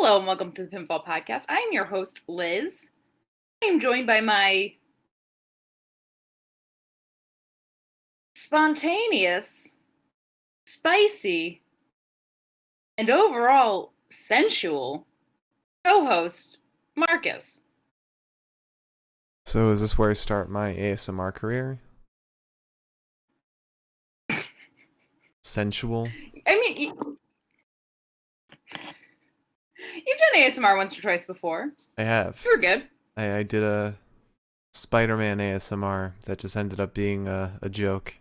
Hello and welcome to the Pinfall Podcast. I am your host, Liz. I am joined by my spontaneous, spicy, and overall sensual co-host, Marcus. So is this where I start my ASMR career? Sensual? I mean, you've done ASMR once or twice before. I have. You were good. I did a Spider-Man ASMR that just ended up being a joke.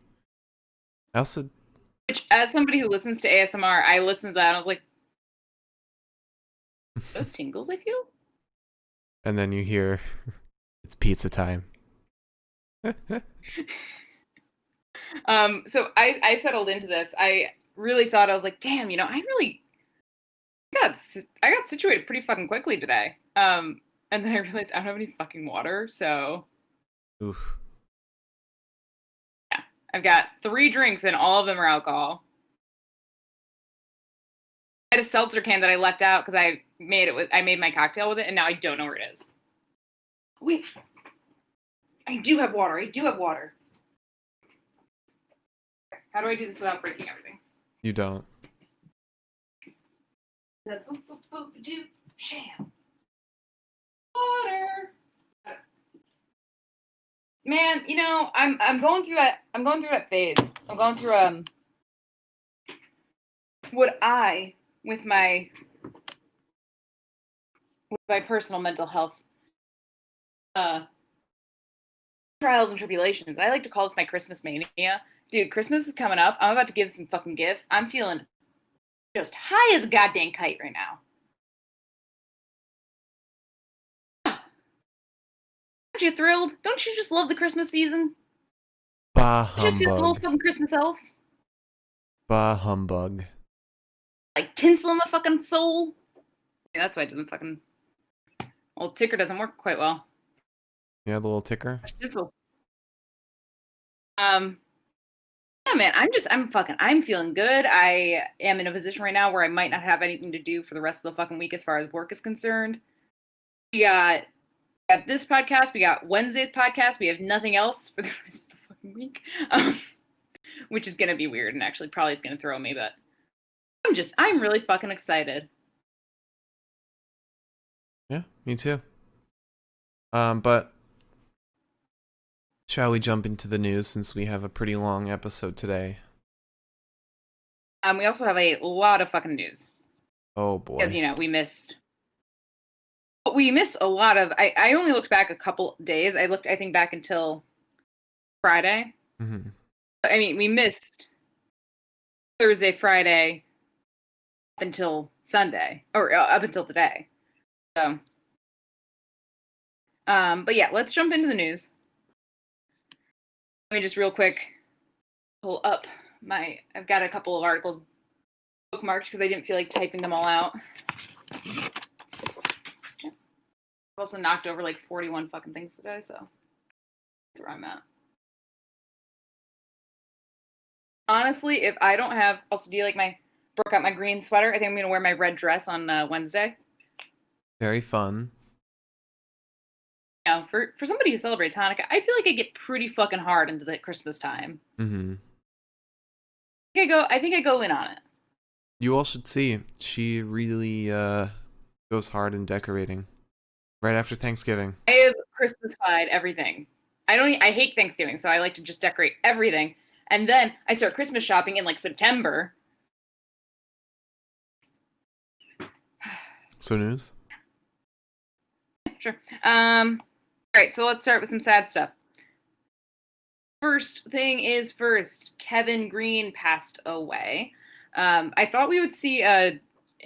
I also... Which, as somebody who listens to ASMR, I listened to that and I was like, those tingles I feel? And then you hear, it's pizza time. So I settled into this. I really thought, I was like, damn, I got situated pretty fucking quickly today. And then I realized I don't have any fucking water, so Oof. yeah. I've got 3 drinks and all of them are alcohol. I had a seltzer can that I left out because I made my cocktail with it, and now I don't know where it is. Wait. I do have water. How do I do this without breaking everything? You don't. Boop, boop, boop, do, sham. Water. Man, I'm going through that phase. I'm going through what I with my personal mental health trials and tribulations. I like to call this my Christmas mania. Dude, Christmas is coming up. I'm about to give some fucking gifts. I'm feeling just high as a goddamn kite right now. Aren't you thrilled? Don't you just love the Christmas season? Bah You just feel a little humbug. fucking Christmas elf. Bah humbug. Like tinsel in my fucking soul. Yeah, that's why it doesn't fucking... Old ticker doesn't work quite well. Yeah, the little ticker? Tinsel. Yeah, man, I'm feeling good. I am in a position right now where I might not have anything to do for the rest of the fucking week as far as work is concerned. We got this podcast, we got Wednesday's podcast, we have nothing else for the rest of the fucking week. Which is gonna be weird and actually probably is gonna throw me, but I'm really fucking excited. Yeah, me too. But shall we jump into the news since we have a pretty long episode today? We also have a lot of fucking news. Oh boy. Because, we missed a lot of... I only looked back a couple days. I think, back until Friday. Mm-hmm. I mean, we missed Thursday, Friday, up until Sunday. Or up until today. So... but yeah, let's jump into the news. Let me just real quick pull up I've got a couple of articles bookmarked because I didn't feel like typing them all out. I've also knocked over like 41 fucking things today, so that's where I'm at. Honestly, if I don't have... Also, do you like broke out my green sweater? I think I'm going to wear my red dress on Wednesday. Very fun. For somebody who celebrates Hanukkah, I feel like I get pretty fucking hard into the Christmas time. Mm-hmm. I think I go in on it. You all should see. She really goes hard in decorating. Right after Thanksgiving. I have Christmas-fied everything. I hate Thanksgiving, so I like to just decorate everything. And then I start Christmas shopping in like September. So news? Sure. Alright, so let's start with some sad stuff. First thing is first, Kevin Green passed away. I thought we would see an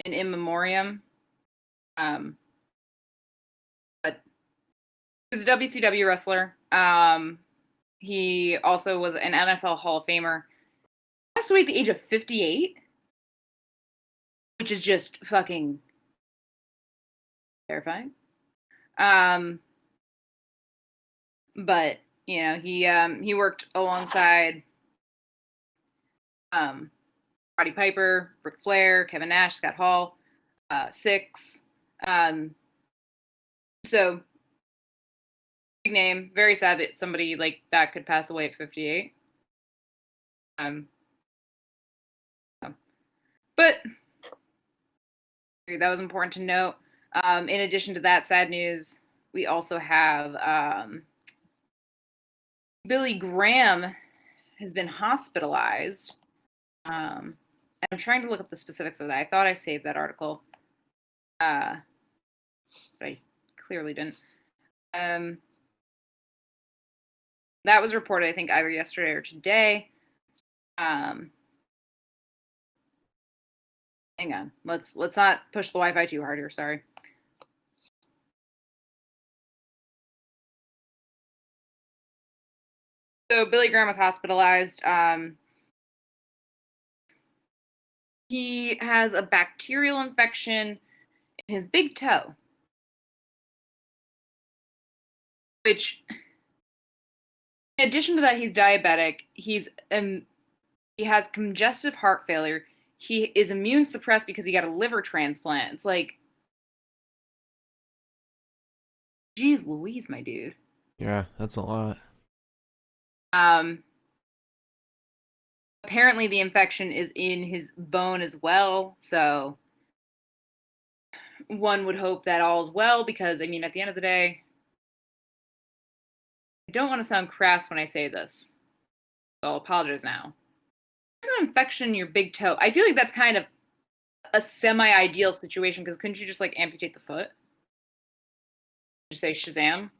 in memoriam. But he was a WCW wrestler. He also was an NFL Hall of Famer. Passed away at the age of 58, which is just fucking terrifying. But he worked alongside Roddy Piper, Ric Flair, Kevin Nash, Scott Hall, Syxx, So big name. Very sad that somebody like that could pass away at 58. But that was important to note. In addition to that sad news, we also have Billy Graham has been hospitalized. I'm trying to look up the specifics of that. I thought I saved that article, but I clearly didn't. That was reported, I think, either yesterday or today. Hang on. Let's not push the Wi-Fi too hard here. Sorry. So Billy Graham was hospitalized. He has a bacterial infection in his big toe, which, in addition to that, he's diabetic. He has congestive heart failure. He is immune suppressed because he got a liver transplant. It's like, geez Louise, my dude. Yeah, that's a lot. Apparently the infection is in his bone as well, so one would hope that all is well, because, I mean, at the end of the day, I don't want to sound crass when I say this, so I'll apologize now. There's an infection in your big toe. I feel like that's kind of a semi-ideal situation, because couldn't you just, like, amputate the foot? Just say Shazam?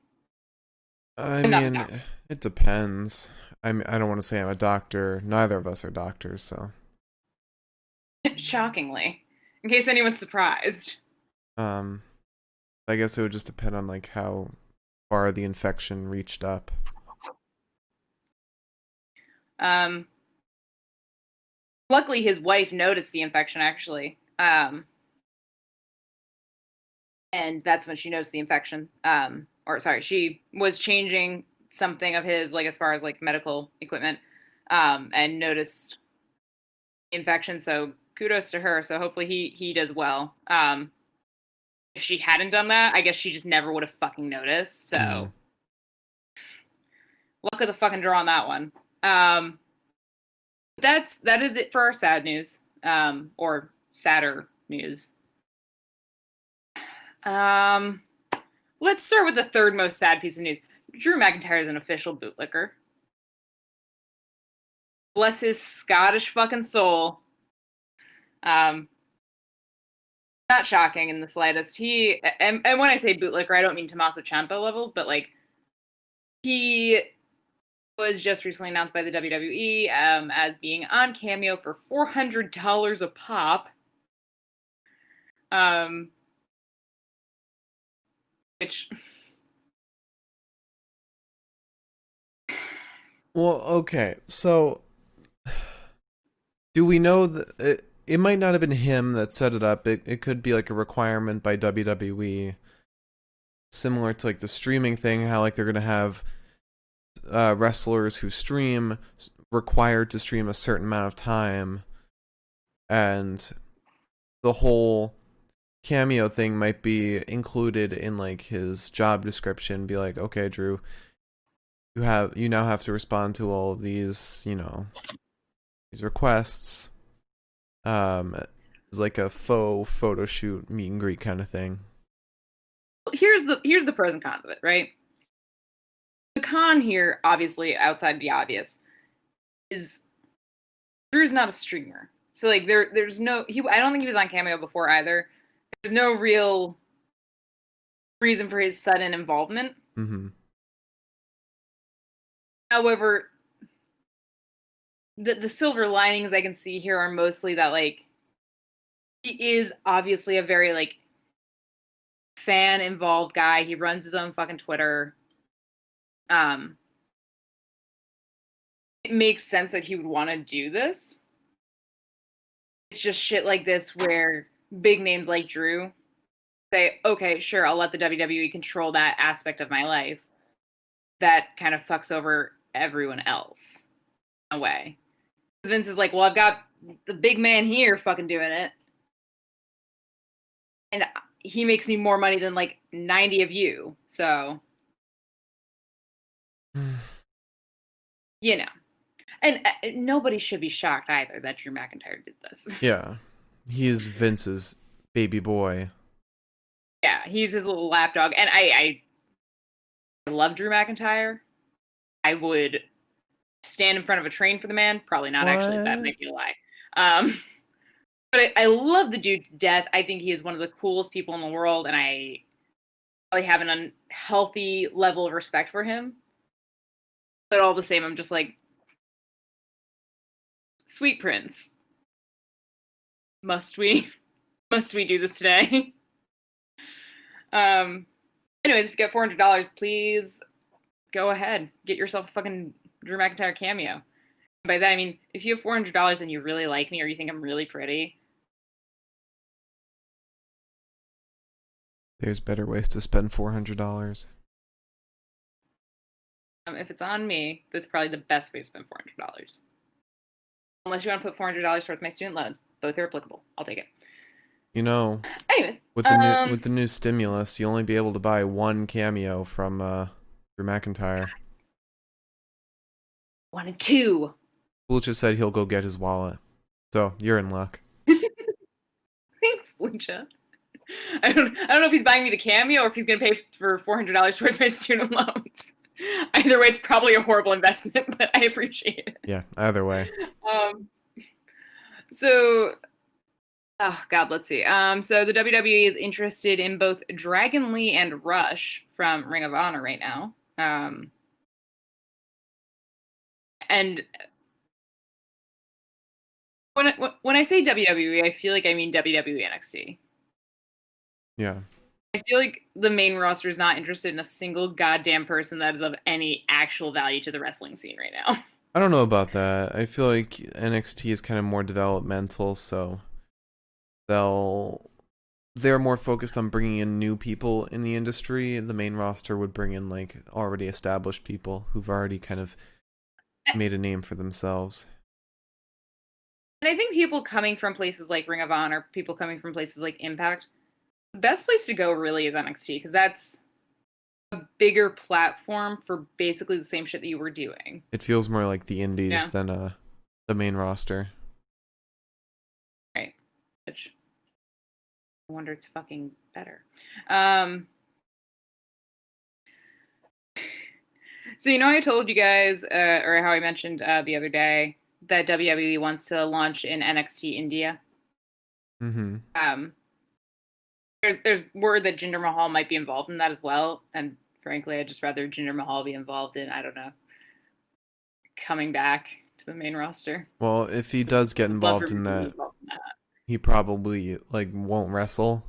I mean, it depends. I don't want to say I'm a doctor. Neither of us are doctors, so. Shockingly. In case anyone's surprised. I guess it would just depend on, like, how far the infection reached up. Luckily, his wife noticed the infection, actually. And that's when she noticed the infection. She was changing something of his, like, as far as, like, medical equipment, and noticed infection. So kudos to her. So hopefully he does well. If she hadn't done that, I guess she just never would have fucking noticed. So luck of the fucking draw on that one. That is it for our sad news, or sadder news. Let's start with the third most sad piece of news. Drew McIntyre is an official bootlicker. Bless his Scottish fucking soul. Not shocking in the slightest. And when I say bootlicker, I don't mean Tommaso Ciampa level, but, like, he was just recently announced by the WWE as being on Cameo for $400 a pop. Which... Well, okay, so do we know that it might not have been him that set it up? It could be like a requirement by WWE, similar to like the streaming thing, how like they're gonna have wrestlers who stream required to stream a certain amount of time, and the whole Cameo thing might be included in like his job description. Be like, okay, Drew, you now have to respond to all of these, these requests. It's like a faux photo shoot, meet and greet kind of thing. Here's the pros and cons of it, right? The con here, obviously, outside the obvious, is Drew's not a streamer. So, like, there's no... I don't think he was on Cameo before either. There's no real reason for his sudden involvement. Mm-hmm. However, the silver linings I can see here are mostly that, like, he is obviously a very, like, fan-involved guy. He runs his own fucking Twitter. It makes sense that he would want to do this. It's just shit like this where big names like Drew say, okay, sure, I'll let the WWE control that aspect of my life. That kind of fucks over everyone else in a way. Vince is like, well, I've got the big man here fucking doing it. And he makes me more money than like 90 of you. So, you know. And nobody should be shocked either that Drew McIntyre did this. Yeah. He is Vince's baby boy. Yeah, he's his little lapdog. And I love Drew McIntyre. I would stand in front of a train for the man. Probably not, actually. That might be a lie. But I love the dude to death. I think he is one of the coolest people in the world, and I probably have an unhealthy level of respect for him. But all the same, I'm just like, sweet prince. Must we do this today? Anyways, if you get $400, please go ahead. Get yourself a fucking Drew McIntyre cameo. By that, I mean, if you have $400 and you really like me or you think I'm really pretty, There's better ways to spend $400. if it's on me, that's probably the best way to spend $400. Unless you want to put $400 towards my student loans. Both are applicable. I'll take it. You know, anyways, with the new stimulus, you'll only be able to buy one cameo from Drew McIntyre. 1 and 2. Lucha said he'll go get his wallet. So, you're in luck. Thanks, Lucha. I don't know if he's buying me the cameo or if he's going to pay for $400 towards my student loans. Either way, it's probably a horrible investment, but I appreciate it. Yeah, either way. So, oh God, let's see. So the WWE is interested in both Dragon Lee and Rush from Ring of Honor right now. And when I say WWE, I feel like I mean WWE NXT. Yeah. I feel like the main roster is not interested in a single goddamn person that is of any actual value to the wrestling scene right now. I don't know about that. I feel like NXT is kind of more developmental, so they're more focused on bringing in new people in the industry, and the main roster would bring in like already established people who've already kind of made a name for themselves. And I think people coming from places like Ring of Honor, people coming from places like Impact, the best place to go really is NXT, because that's a bigger platform for basically the same shit that you were doing. It feels more like the indies than the main roster. Right. Which I wonder it's fucking better. So, I told you guys, or how I mentioned the other day, that WWE wants to launch in NXT India. Mm-hmm. There's word that Jinder Mahal might be involved in that as well, and frankly, I'd just rather Jinder Mahal be involved in, I don't know, coming back to the main roster. Well, if he does get involved in that, he probably won't wrestle,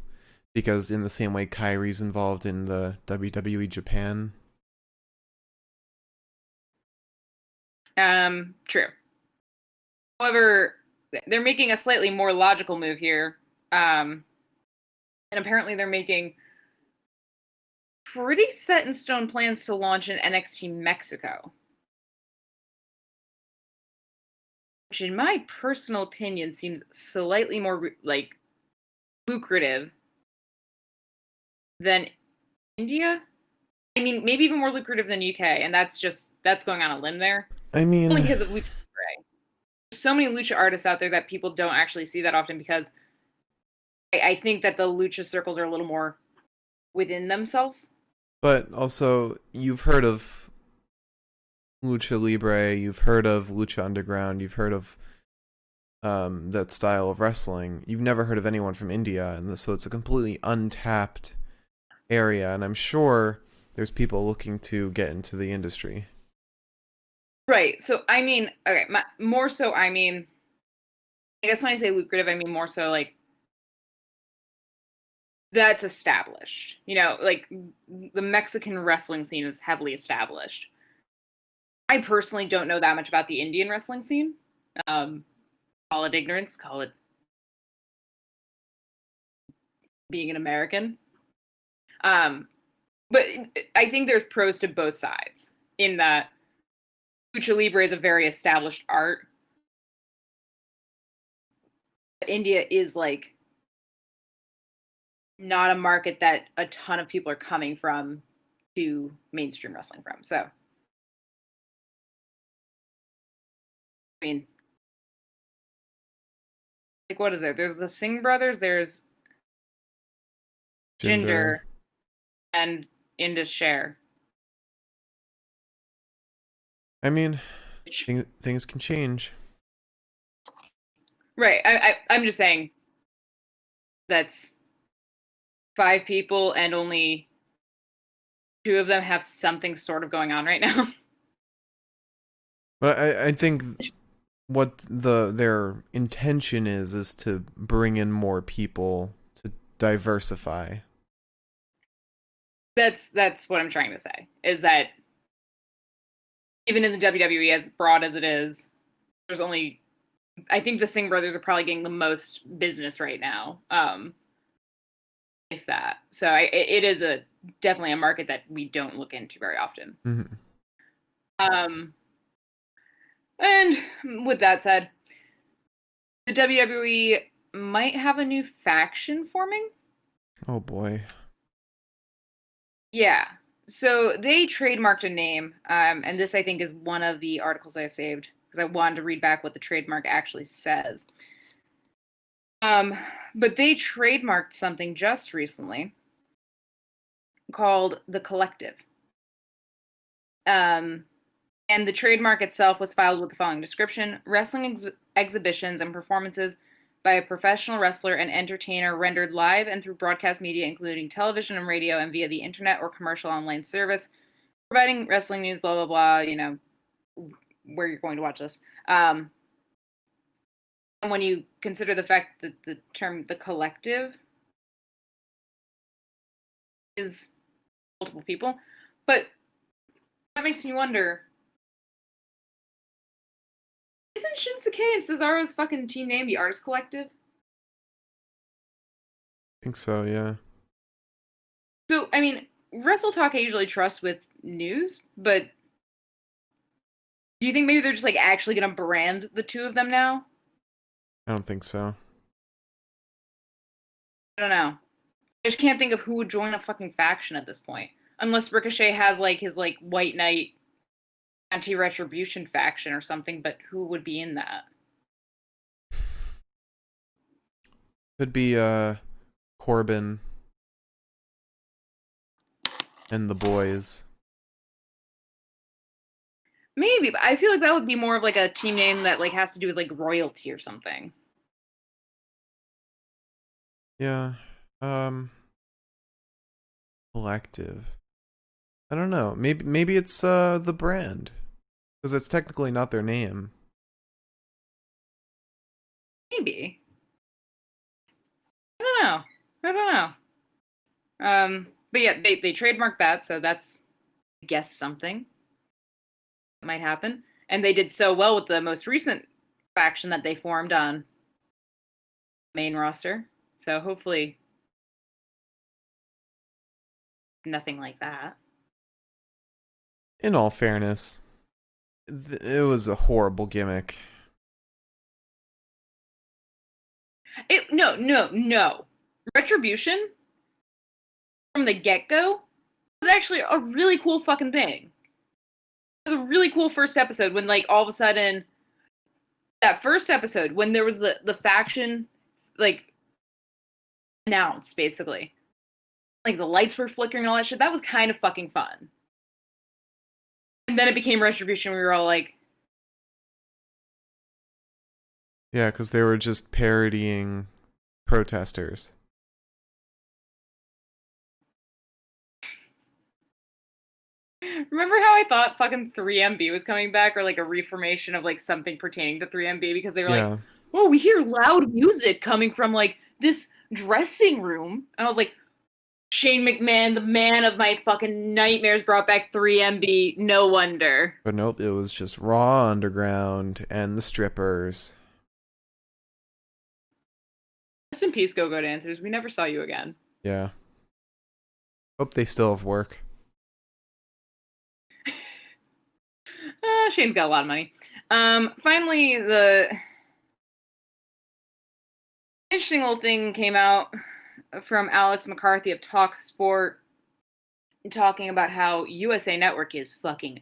because in the same way Kyrie's involved in the WWE Japan. True. However, they're making a slightly more logical move here. And apparently they're making pretty set in stone plans to launch in NXT Mexico. Which in my personal opinion seems slightly more lucrative than India. I mean, maybe even more lucrative than UK, and that's going on a limb there. I mean, only because of Lucha Libre. There's so many Lucha artists out there that people don't actually see that often, because I think that the Lucha circles are a little more within themselves. But also, you've heard of Lucha Libre, you've heard of Lucha Underground, you've heard of that style of wrestling. You've never heard of anyone from India, and so it's a completely untapped area, and I'm sure there's people looking to get into the industry. Right. So, I mean, okay, more so, I mean, I guess when I say lucrative, I mean more so like that's established. Like the Mexican wrestling scene is heavily established. I personally don't know that much about the Indian wrestling scene. Call it ignorance, call it being an American. But I think there's pros to both sides in that Lucha Libre is a very established art. India is like not a market that a ton of people are coming from to mainstream wrestling from. So, I mean, like, what is it? There's the Singh brothers, there's Jinder, and Indus Sher. I mean, things can change. Right. I'm just saying that's 5 people and only 2 of them have something sort of going on right now. But I think what their intention is to bring in more people to diversify. That's what I'm trying to say, is that even in the WWE, as broad as it is, there's only, I think the Singh brothers are probably getting the most business right now, if that. So it is definitely a market that we don't look into very often. Mm-hmm. And with that said, the WWE might have a new faction forming. Oh boy. Yeah. So they trademarked a name, and this I think is one of the articles I saved because I wanted to read back what the trademark actually says. But they trademarked something just recently called the Collective. And the trademark itself was filed with the following description: wrestling exhibitions and performances by a professional wrestler and entertainer rendered live and through broadcast media, including television and radio, and via the internet or commercial online service, providing wrestling news, blah, blah, blah, you know, where you're going to watch this. And when you consider the fact that the term the Collective is multiple people, but that makes me wonder, isn't Shinsuke and Cesaro's fucking team name the Artist Collective? I think so, yeah. So, I mean, Wrestle Talk I usually trust with news, but do you think maybe they're just like actually gonna brand the 2 of them now? I don't think so. I don't know. I just can't think of who would join a fucking faction at this point. Unless Ricochet has like his like White Knight anti-retribution faction or something, but who would be in that? Could be Corbin and the boys. Maybe, but I feel like that would be more of like a team name that like has to do with like royalty or something. Yeah. Collective. I don't know. Maybe it's the brand, because it's technically not their name. Maybe. I don't know. But yeah, they trademarked that, so that's, I guess, something that might happen. And they did so well with the most recent faction that they formed on main roster. So hopefully nothing like that. In all fairness, it was a horrible gimmick. No. Retribution from the get-go was actually a really cool fucking thing. It was a really cool first episode when, like, all of a sudden, that first episode when there was the faction, like, announced, basically. Like, the lights were flickering and all that shit. That was kind of fucking fun. And then it became Retribution. We were all like... Yeah, because they were just parodying protesters. Remember how I thought fucking 3MB was coming back, or like a reformation of like something pertaining to 3MB, because they were like, "Oh, we hear loud music coming from like this dressing room," and I was like, Shane McMahon, the man of my fucking nightmares, brought back 3MB. No wonder. But nope, it was just Raw Underground and the strippers. Rest in peace, Go-Go Dancers. We never saw you again. Yeah. Hope they still have work. Shane's got a lot of money. Finally, the interesting little thing came out from Alex McCarthy of Talk Sport talking about how USA Network is fucking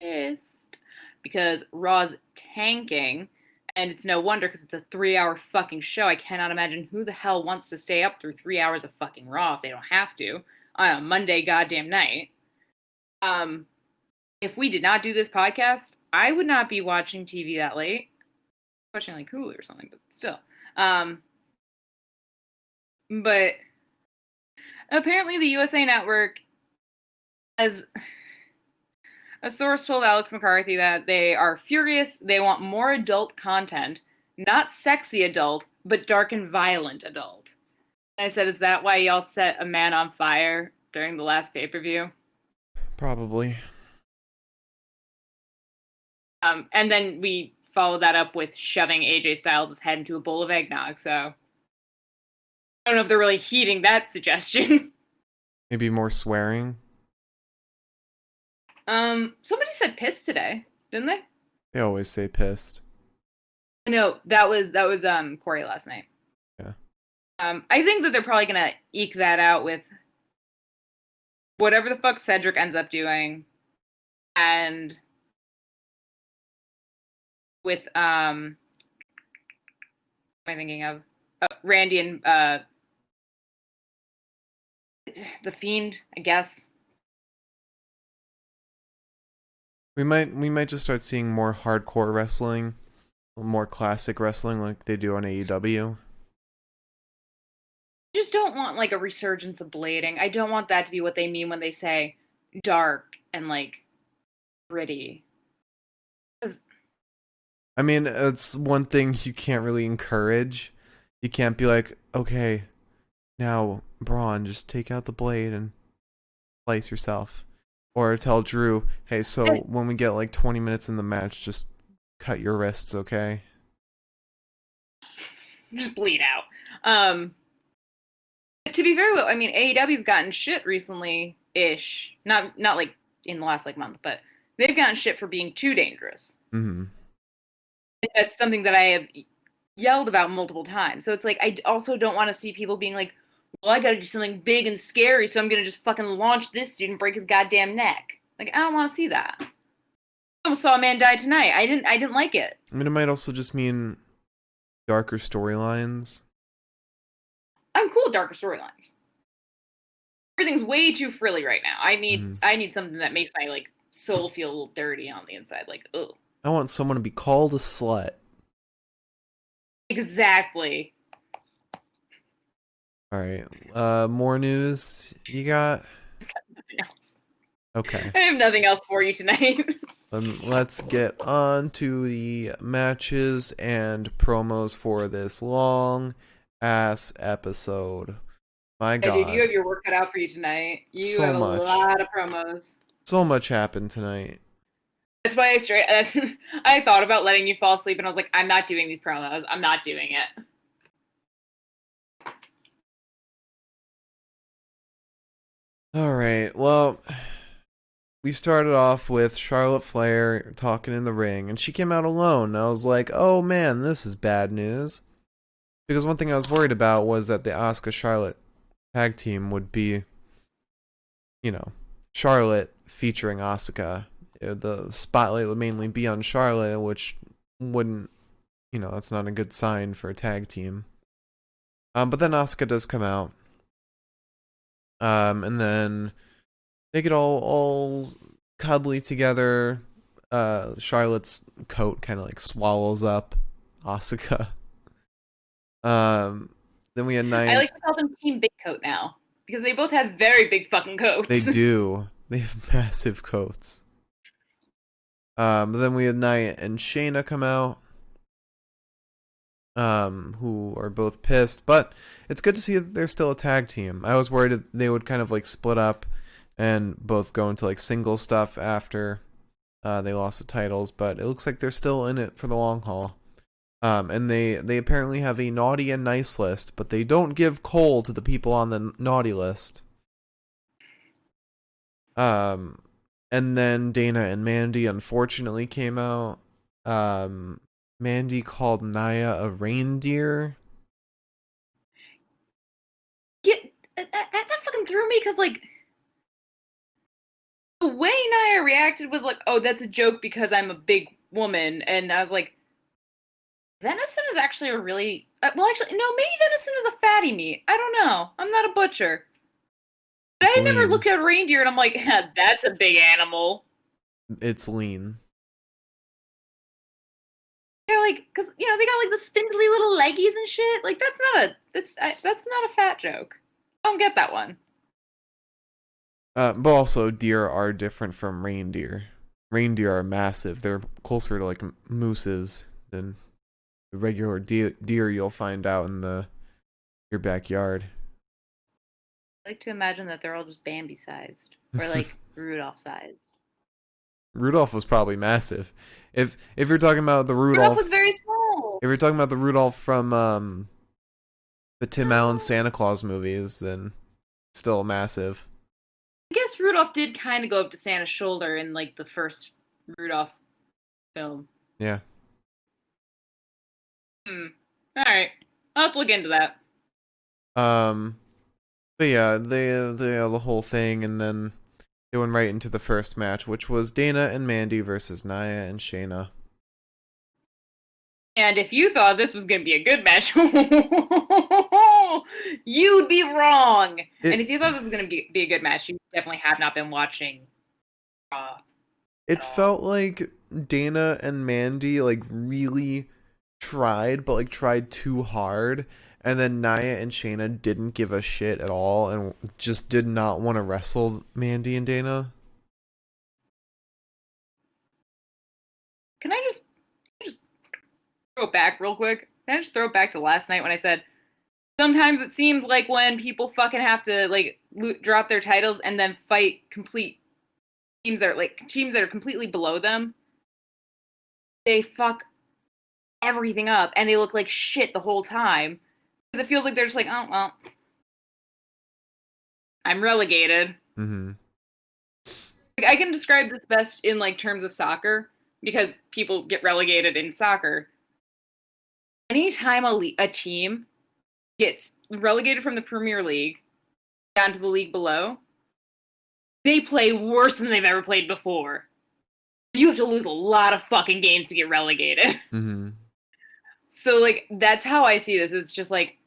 pissed because Raw's tanking, and it's no wonder because it's a 3-hour fucking show. I cannot imagine who the hell wants to stay up through 3 hours of fucking Raw if they don't have to on a Monday goddamn night. If we did not do this podcast, I would not be watching TV that late. Watching like Hulu or something, but still. But apparently the USA Network, as a source told Alex McCarthy, that they are furious. They want more adult content, not sexy adult, but dark and violent adult. And I said, is that why y'all set a man on fire during the last pay-per-view? Probably. And then we followed that up with shoving AJ Styles' head into a bowl of eggnog, so I don't know if they're really heeding that suggestion. Maybe more swearing. Somebody said pissed today, didn't they? They always say pissed. No, that was Corey last night. Yeah. I think that they're probably gonna eke that out with whatever the fuck Cedric ends up doing, and with what am I thinking of? Randy and the Fiend, I guess. We might just start seeing more hardcore wrestling, more classic wrestling like they do on AEW. I just don't want like a resurgence of blading. I don't want that to be what they mean when they say dark and like gritty. I mean, it's one thing you can't really encourage. You can't be like, okay, now Braun, just take out the blade and slice yourself. Or tell Drew, hey, so when we get like 20 minutes in the match, just cut your wrists, okay? Just bleed out. To be very well, I mean, AEW's gotten shit recently-ish. Not like in the last like month, but they've gotten shit for being too dangerous. Mm-hmm. That's something that I have yelled about multiple times. So it's like, I also don't want to see people being like, well, I gotta do something big and scary, so I'm gonna just fucking launch this dude and break his goddamn neck. Like, I don't want to see that. I almost saw a man die tonight. I didn't like it. I mean, it might also just mean darker storylines. I'm cool with darker storylines. Everything's way too frilly right now. I need something that makes my like soul feel a little dirty on the inside. Like, ugh. I want someone to be called a slut. Exactly. All right. More news you got? I got nothing else. Okay. I have nothing else for you tonight. Let's get on to the matches and promos for this long ass episode. My God. Dude, you have your work cut out for you tonight. You So have much. a lot of promos. So much happened tonight. That's why I thought about letting you fall asleep, and I was like, I'm not doing these promos. I'm not doing it. All right. Well, we started off with Charlotte Flair talking in the ring, and she came out alone. I was like, oh man, this is bad news. Because one thing I was worried about was that the Asuka Charlotte tag team would be, you know, Charlotte featuring Asuka. The spotlight would mainly be on Charlotte, which wouldn't, you know, that's not a good sign for a tag team. But then Asuka does come out. And then they get all cuddly together. Charlotte's coat kind of like swallows up Asuka. Then we had Nia. I like to call them Team Big Coat now, because they both have very big fucking coats. They do. They have massive coats. But then we had Nia and Shayna come out. Who are both pissed, but it's good to see that they're still a tag team. I was worried that they would kind of like split up and both go into like single stuff after they lost the titles, but it looks like they're still in it for the long haul. And they apparently have a naughty and nice list, but they don't give coal to the people on the naughty list. And then Dana and Mandy unfortunately came out. Mandy called Nia a reindeer. Get threw me because, like, the way Nia reacted was like, oh, that's a joke because I'm a big woman. And I was like, venison is actually a really... well, actually, no, maybe venison is a fatty meat. I don't know. I'm not a butcher. But It's I never lean. looked at a reindeer and I'm like, yeah, that's a big animal. It's lean. They're like, because, you know, they got like the spindly little leggies and shit. Like, that's not a fat joke. I don't get that one. But also, deer are different from reindeer. Reindeer are massive. They're closer to like mooses than the regular deer you'll find out in your backyard. I like to imagine that they're all just Bambi sized or like Rudolph sized. Rudolph was probably massive. If you're talking about the Rudolph was very small. if you're talking about the Rudolph from the Tim Allen Santa Claus movies, then still massive. I guess Rudolph did kind of go up to Santa's shoulder in like the first Rudolph film. Yeah. All right, I'll have to look into that. But yeah, they the whole thing, and then they went right into the first match, which was Dana and Mandy versus Nia and Shayna. And if you thought this was going to be a good match, you'd be wrong. And if you thought this was going to be a good match, you definitely have not been watching Raw. It felt like Dana and Mandy like really tried, but like tried too hard. And then Nia and Shayna didn't give a shit at all and just did not want to wrestle Mandy and Dana. Can I just throw it back real quick? Can I just throw it back to last night when I said, sometimes it seems like when people fucking have to like drop their titles and then fight complete teams that are completely below them, they fuck everything up and they look like shit the whole time. Because it feels like they're just like, oh, well, I'm relegated. Mm-hmm. Like, I can describe this best in like terms of soccer because people get relegated in soccer. Anytime a team gets relegated from the Premier League down to the league below, they play worse than they've ever played before. You have to lose a lot of fucking games to get relegated. Mm-hmm. So, like, that's how I see this. It's just like,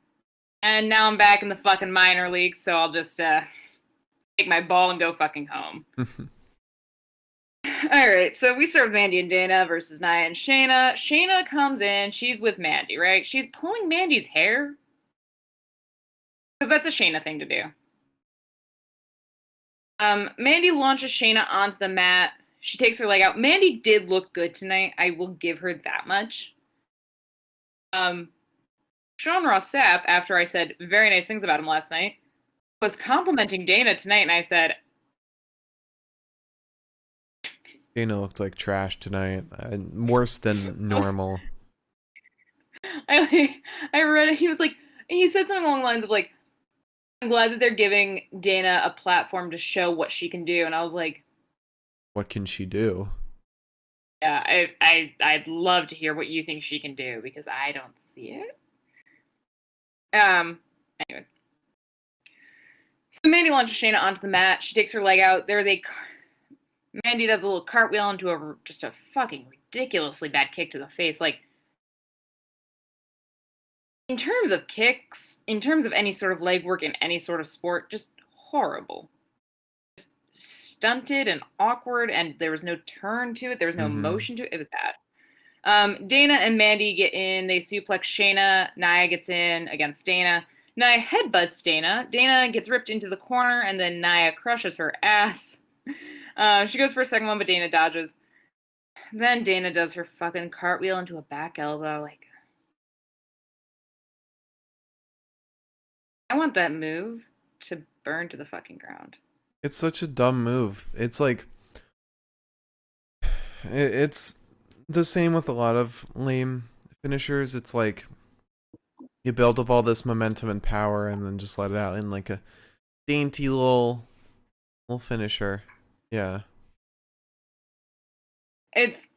and now I'm back in the fucking minor league, so I'll just take my ball and go fucking home. Alright, so we start with Mandy and Dana versus Nia and Shayna. Shayna comes in, she's with Mandy, right? She's pulling Mandy's hair. Because that's a Shayna thing to do. Mandy launches Shayna onto the mat. She takes her leg out. Mandy did look good tonight. I will give her that much. Sean Ross Sapp, after I said very nice things about him last night, was complimenting Dana tonight, and I said, Dana looked like trash tonight. Worse than normal. I read it. He was like, he said something along the lines of like, I'm glad that they're giving Dana a platform to show what she can do. And I was like, what can she do? Yeah, I'd love to hear what you think she can do because I don't see it. Anyway. So Mandy launches Shayna onto the mat. She takes her leg out. Mandy does a little cartwheel into just a fucking ridiculously bad kick to the face. Like, in terms of kicks, in terms of any sort of leg work in any sort of sport, just horrible. Just stunted and awkward, and there was no turn to it. There was no motion to it. It was bad. Dana and Mandy get in. They suplex Shayna. Nia gets in against Dana. Nia headbutts Dana. Dana gets ripped into the corner, and then Nia crushes her ass. She goes for a second one, but Dana dodges. Then Dana does her fucking cartwheel into a back elbow. Like, I want that move to burn to the fucking ground. It's such a dumb move. It's like, it's the same with a lot of lame finishers. It's like, you build up all this momentum and power and then just let it out in like a dainty little finisher. Yeah. It's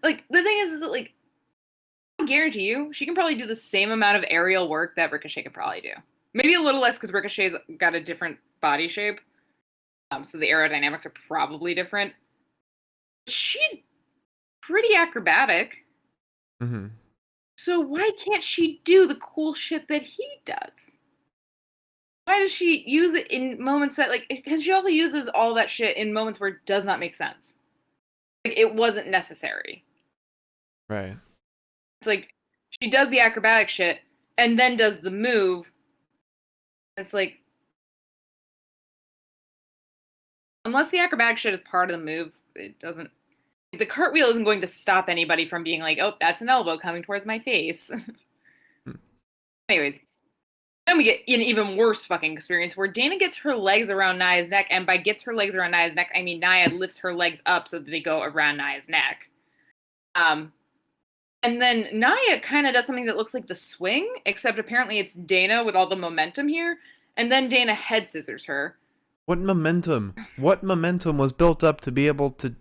like, the thing is that like, I guarantee you she can probably do the same amount of aerial work that Ricochet could probably do. Maybe a little less because Ricochet's got a different body shape. So the aerodynamics are probably different. She's pretty acrobatic. Mm-hmm. So why can't she do the cool shit that he does? Why does she use it in moments that, like, because she also uses all that shit in moments where it does not make sense. Like, it wasn't necessary. Right. It's like, she does the acrobatic shit and then does the move. It's like, unless the acrobatic shit is part of the move, it doesn't. The cartwheel isn't going to stop anybody from being like, oh, that's an elbow coming towards my face. Anyways, then we get an even worse fucking experience where Dana gets her legs around Nia's neck, and by gets her legs around Nia's neck, I mean Nia lifts her legs up so that they go around Nia's neck. And then Nia kind of does something that looks like the swing, except apparently it's Dana with all the momentum here, and then Dana head scissors her. What momentum? What momentum was built up to be able to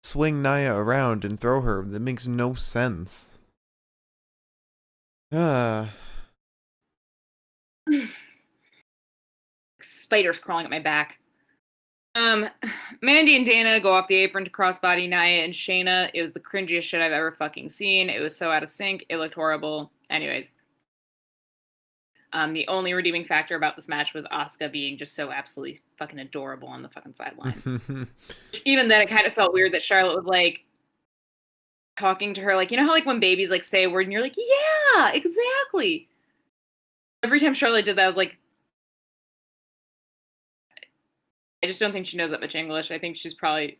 swing Nia around and throw her? That makes no sense. Spiders crawling at my back. Mandy and Dana go off the apron to crossbody Nia and Shayna. It was the cringiest shit I've ever fucking seen. It was so out of sync. It looked horrible. Anyways. The only redeeming factor about this match was Asuka being just so absolutely fucking adorable on the fucking sidelines. Even then, it kind of felt weird that Charlotte was like talking to her, like, you know how like when babies like say a word and you're like, yeah, exactly. Every time Charlotte did that, I was like, I just don't think she knows that much English. I think she's probably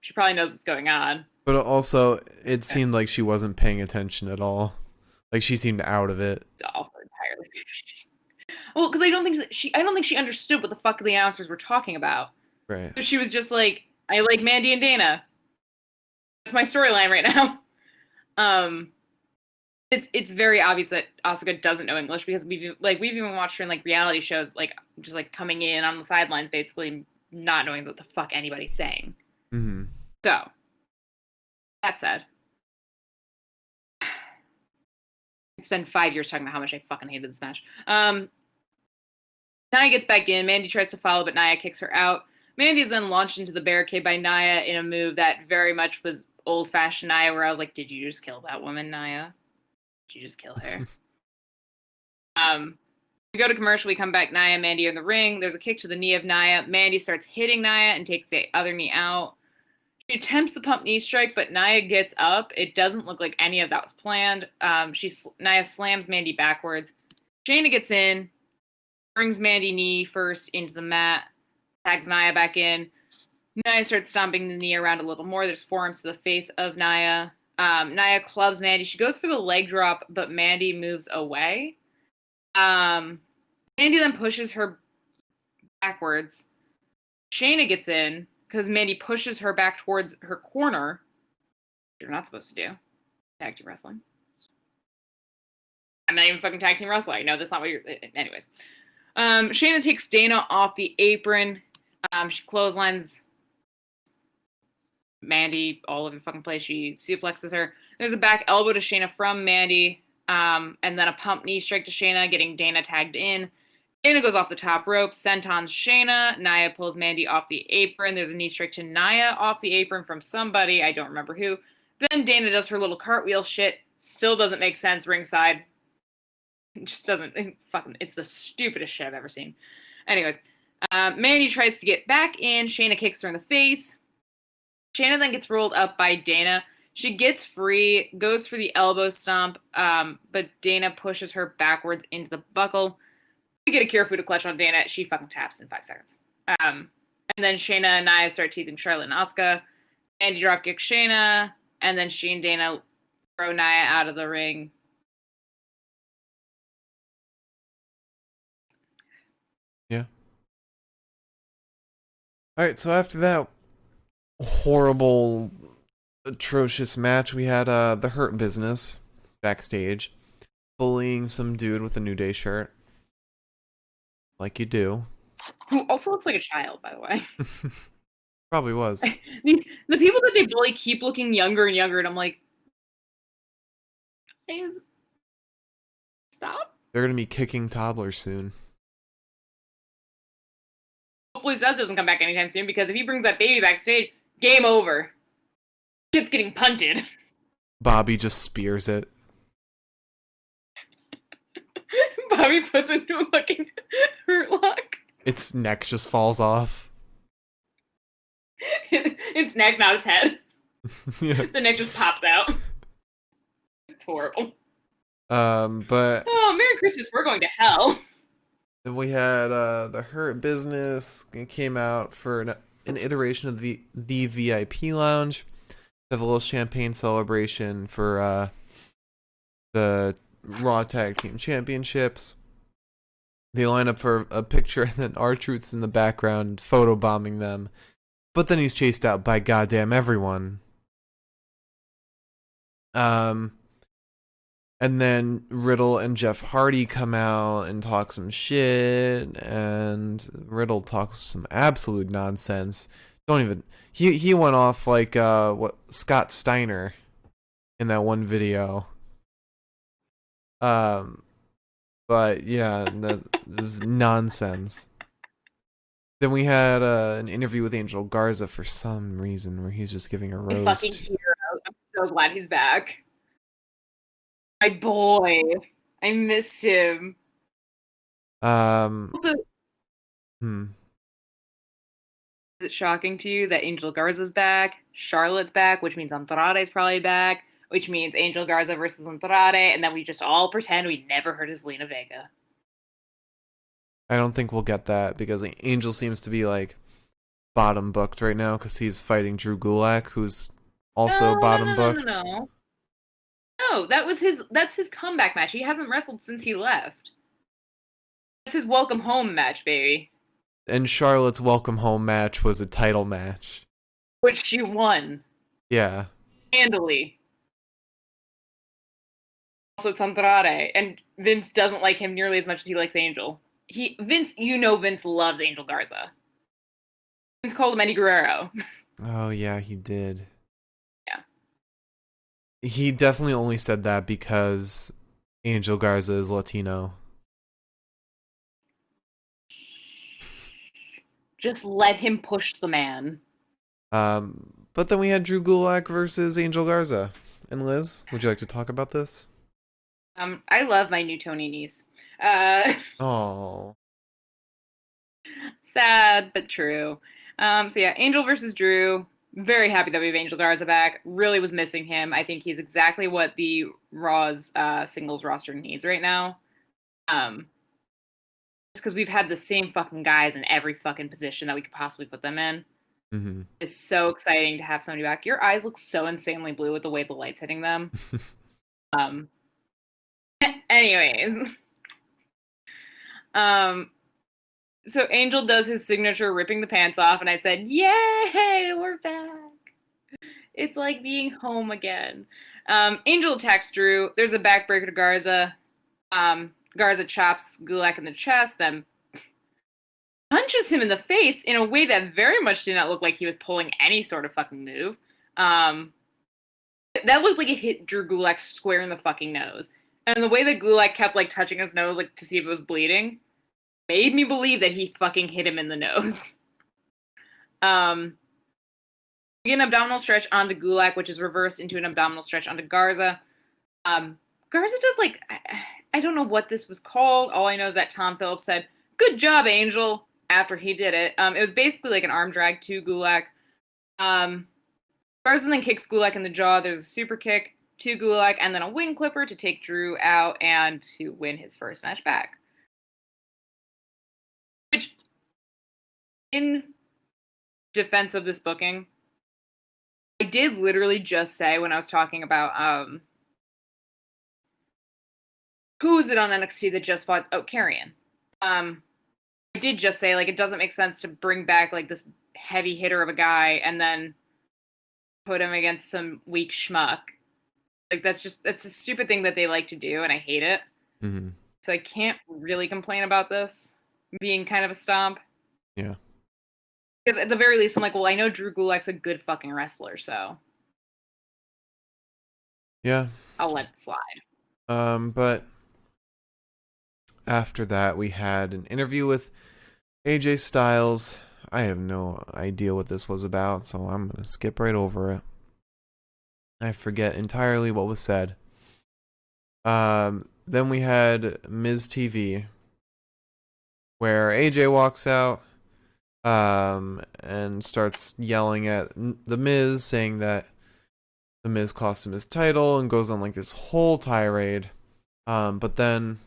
she probably knows what's going on. But also, it seemed like she wasn't paying attention at all. Like she seemed out of it. It's also entirely. Well, because I don't think she understood what the fuck the announcers were talking about. Right. So she was just like, I like Mandy and Dana. That's my storyline right now. It's very obvious that Asuka doesn't know English because we've even watched her in like reality shows, like just like coming in on the sidelines, basically not knowing what the fuck anybody's saying. Mm-hmm. So that said, it's been 5 years talking about how much I fucking hated this match. Nia gets back in. Mandy tries to follow, but Nia kicks her out. Mandy is then launched into the barricade by Nia in a move that very much was old-fashioned Nia, where I was like, did you just kill that woman, Nia? Did you just kill her? We go to commercial. We come back. Nia and Mandy are in the ring. There's a kick to the knee of Nia. Mandy starts hitting Nia and takes the other knee out. She attempts the pump knee strike, but Nia gets up. It doesn't look like any of that was planned. Nia slams Mandy backwards. Shayna gets in, brings Mandy knee first into the mat, tags Nia back in. Nia starts stomping the knee around a little more. There's forearms to the face of Nia. Nia clubs Mandy. She goes for the leg drop, but Mandy moves away. Mandy then pushes her backwards. Shayna gets in because Mandy pushes her back towards her corner. You're not supposed to do tag team wrestling. I'm not even fucking tag team wrestling. I know that's not what you're. Anyways, Shayna takes Dana off the apron. She clotheslines Mandy all over the fucking place. She suplexes her. There's a back elbow to Shayna from Mandy, and then a pump knee strike to Shayna, getting Dana tagged in. Dana goes off the top rope, sentons Shayna. Nia pulls Mandy off the apron. There's a knee strike to Nia off the apron from somebody. I don't remember who. Then Dana does her little cartwheel shit. Still doesn't make sense ringside. It just doesn't. It's the stupidest shit I've ever seen. Anyways, Mandy tries to get back in. Shayna kicks her in the face. Shayna then gets rolled up by Dana. She gets free, goes for the elbow stomp, but Dana pushes her backwards into the buckle. We get a Kirifuda clutch on Dana. She fucking taps in 5 seconds. And then Shayna and Nia start teasing Charlotte and Asuka. Mandy dropkick Shayna, and then she and Dana throw Nia out of the ring. Yeah. All right, so after that horrible, atrocious match, we had the Hurt Business backstage bullying some dude with a New Day shirt. Like you do. Who also looks like a child, by the way. Probably was. The people that they bully keep looking younger and younger, and I'm like, stop. They're gonna be kicking toddlers soon. Hopefully Seth doesn't come back anytime soon, because if he brings that baby backstage, game over. Shit's getting punted. Bobby just spears it. Bobby puts into a fucking hurt lock. Its neck just falls off. Its neck, not its head. Yeah. The neck just pops out. It's horrible. But oh, Merry Christmas, we're going to hell. then we had the Hurt Business. It came out for an iteration of the VIP Lounge. Have a little champagne celebration for the Raw Tag Team Championships. They line up for a picture, and then R-Truth's in the background photobombing them. But then he's chased out by goddamn everyone. And then Riddle and Jeff Hardy come out and talk some shit, and Riddle talks some absolute nonsense. Don't even... He went off like what Scott Steiner in that one video. But yeah, it was nonsense. Then we had an interview with Angel Garza for some reason where he's just giving a roast. Fucking hero. I'm so glad he's back. My boy. I missed him. Also, is it shocking to you that Angel Garza's back, Charlotte's back, which means Andrade's probably back, which means Angel Garza versus Andrade, and then we just all pretend we never heard of Zelina Vega? I don't think we'll get that because Angel seems to be like bottom booked right now because he's fighting Drew Gulak, who's also bottom booked. No, that's his comeback match. He hasn't wrestled since he left. That's his welcome home match, baby. And Charlotte's welcome home match was a title match, which she won. Yeah. Handily. Also, it's Andrade, and Vince doesn't like him nearly as much as he likes Angel. Vince loves Angel Garza. Vince called him Eddie Guerrero. Oh yeah, he did. Yeah. He definitely only said that because Angel Garza is Latino. Just let him push the man. But then we had Drew Gulak versus Angel Garza. And Liz, would you like to talk about this? I love my new Tony niece. Oh. Sad, but true. So yeah, Angel versus Drew. Very happy that we have Angel Garza back. Really was missing him. I think he's exactly what the Raw's singles roster needs right now. Because we've had the same fucking guys in every fucking position that we could possibly put them in. Mm-hmm. It's so exciting to have somebody back. Your eyes look so insanely blue with the way the light's hitting them. Anyways. So Angel does his signature ripping the pants off, and I said, yay, we're back. It's like being home again. Angel attacks Drew. There's a backbreaker to Garza. Garza chops Gulak in the chest, then punches him in the face in a way that very much did not look like he was pulling any sort of fucking move. That looked like it hit Drew Gulak square in the fucking nose. And the way that Gulak kept like touching his nose like to see if it was bleeding made me believe that he fucking hit him in the nose. We get an abdominal stretch onto Gulak, which is reversed into an abdominal stretch onto Garza. Garza does like... I don't know what this was called. All I know is that Tom Phillips said, "Good job, Angel," after he did it. It was basically like an arm drag to Gulak. Garza then kicks Gulak in the jaw. There's a super kick to Gulak, and then a wing clipper to take Drew out and to win his first match back. Which, in defense of this booking, I did literally just say when I was talking about who is it on NXT that just fought? Oh, Carrion. I did just say, like, it doesn't make sense to bring back, like, this heavy hitter of a guy and then put him against some weak schmuck. Like, that's a stupid thing that they like to do, and I hate it. Mm-hmm. So I can't really complain about this being kind of a stomp. Yeah. Because at the very least, I'm like, well, I know Drew Gulak's a good fucking wrestler, so. Yeah. I'll let it slide. But after that, we had an interview with AJ Styles. I have no idea what this was about, so I'm going to skip right over it. I forget entirely what was said. Then we had Miz TV, where AJ walks out and starts yelling at The Miz, saying that The Miz cost him his title, and goes on like this whole tirade. But then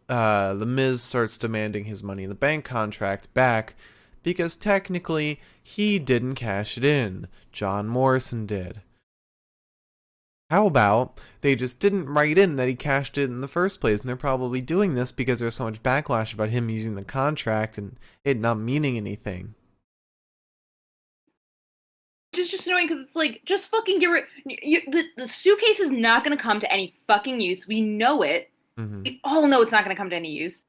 The Miz starts demanding his Money in the Bank contract back because technically he didn't cash it in. John Morrison did. How about they just didn't write in that he cashed it in the first place, and they're probably doing this because there's so much backlash about him using the contract and it not meaning anything. Just annoying because it's like, just fucking get rid. The suitcase is not going to come to any fucking use. We know it. Mm-hmm. We all know it's not going to come to any use.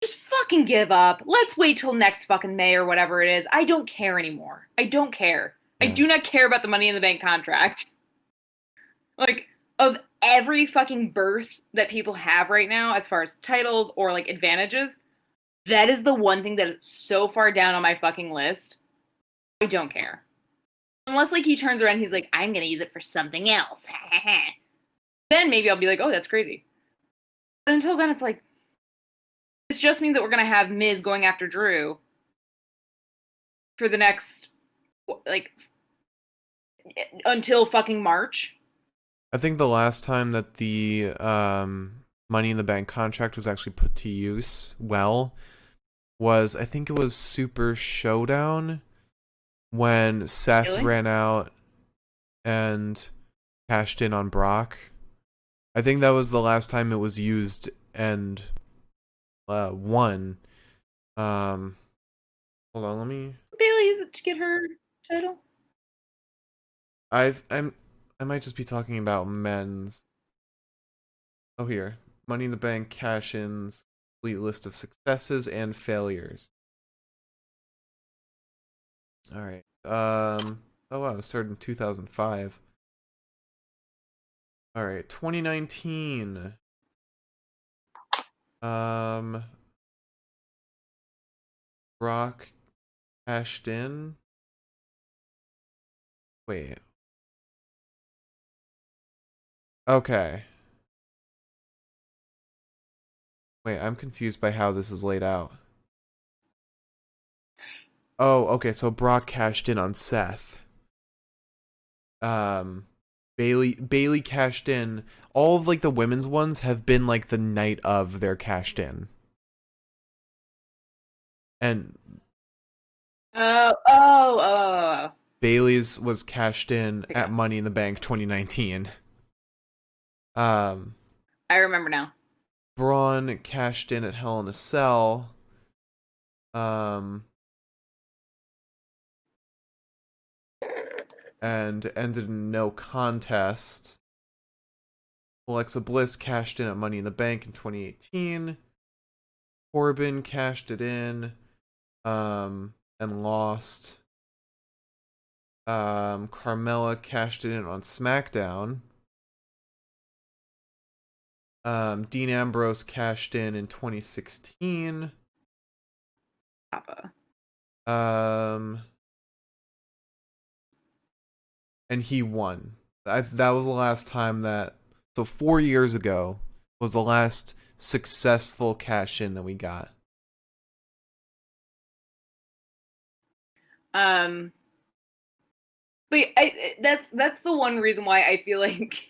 Just fucking give up. Let's wait till next fucking May or whatever it is. I don't care anymore. I don't care. Yeah. I do not care about the Money in the Bank contract. Like, of every fucking berth that people have right now, as far as titles or, like, advantages, that is the one thing that is so far down on my fucking list. I don't care. Unless, like, he turns around and he's like, I'm gonna use it for something else. Then maybe I'll be like, oh, that's crazy. But until then, it's like, this just means that we're gonna have Miz going after Drew for the next, like, until fucking March. I think the last time that the Money in the Bank contract was actually put to use was, I think it was Super Showdown, when Seth ran out and cashed in on Brock. I think that was the last time it was used and won. Hold on, let me... Bailey use it to get her title? I might just be talking about men's. Oh, here. Money in the Bank cash-ins, complete list of successes and failures. Alright. Oh wow, it started in 2005. Alright, 2019. Brock cashed in. Wait. Okay. Wait, I'm confused by how this is laid out. Oh, okay, so Brock cashed in on Seth. Bailey cashed in. All of like the women's ones have been like the night of their cashed in. And Bailey's was cashed in at Money in the Bank 2019. I remember now. Braun cashed in at Hell in a Cell. And ended in no contest. Alexa Bliss cashed in at Money in the Bank in 2018. Corbin cashed it in and lost. Carmella cashed it in on SmackDown. Dean Ambrose cashed in 2016. Papa. And he won. That was the last time that... So 4 years ago was the last successful cash-in that we got. But that's the one reason why I feel like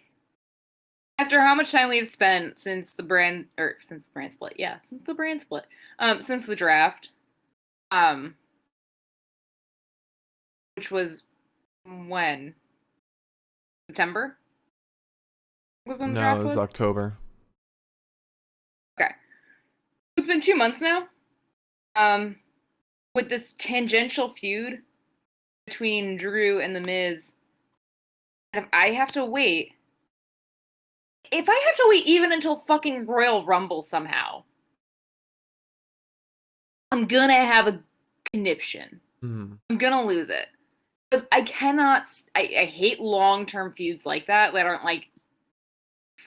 after how much time we've spent since the brand split, since the draft, which was when? September? No, it was October. Okay. It's been 2 months now. With this tangential feud between Drew and The Miz, and if I have to wait even until fucking Royal Rumble somehow, I'm gonna have a conniption. Mm-hmm. I'm gonna lose it. Because I hate long-term feuds like that aren't, like,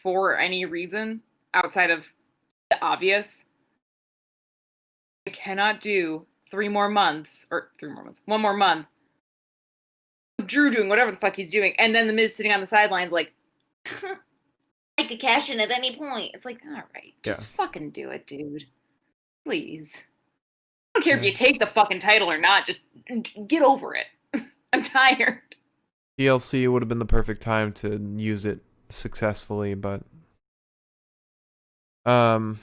for any reason. outside of the obvious. I cannot do 1 more month of Drew doing whatever the fuck he's doing, and then the Miz sitting on the sidelines like, I could cash in at any point. It's like, all right, just fucking do it, dude. Please. I don't care if you take the fucking title or not, just get over it. I'm tired. TLC would have been the perfect time to use it successfully, but then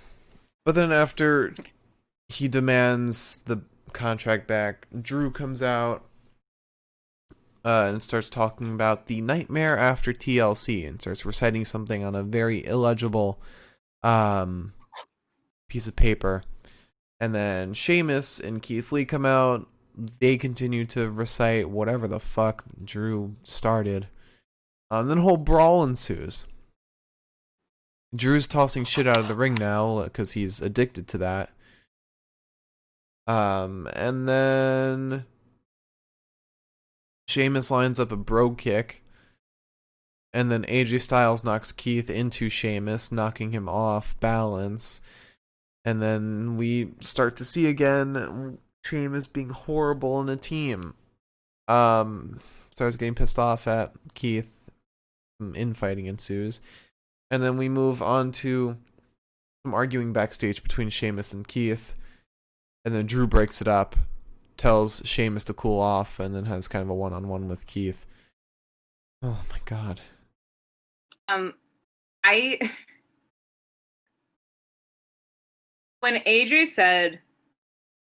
after he demands the contract back, Drew comes out and starts talking about the nightmare after TLC and starts reciting something on a very illegible piece of paper. And then Sheamus and Keith Lee come out. They continue to recite whatever the fuck Drew started. Then a whole brawl ensues. Drew's tossing shit out of the ring now because he's addicted to that. And then Sheamus lines up a bro kick. And then AJ Styles knocks Keith into Sheamus, knocking him off balance. And then we start to see again Sheamus being horrible in a team. Starts getting pissed off at Keith. Some infighting ensues. And then we move on to some arguing backstage between Sheamus and Keith. And then Drew breaks it up, tells Sheamus to cool off, and then has kind of a one-on-one with Keith. Oh my god. When AJ said,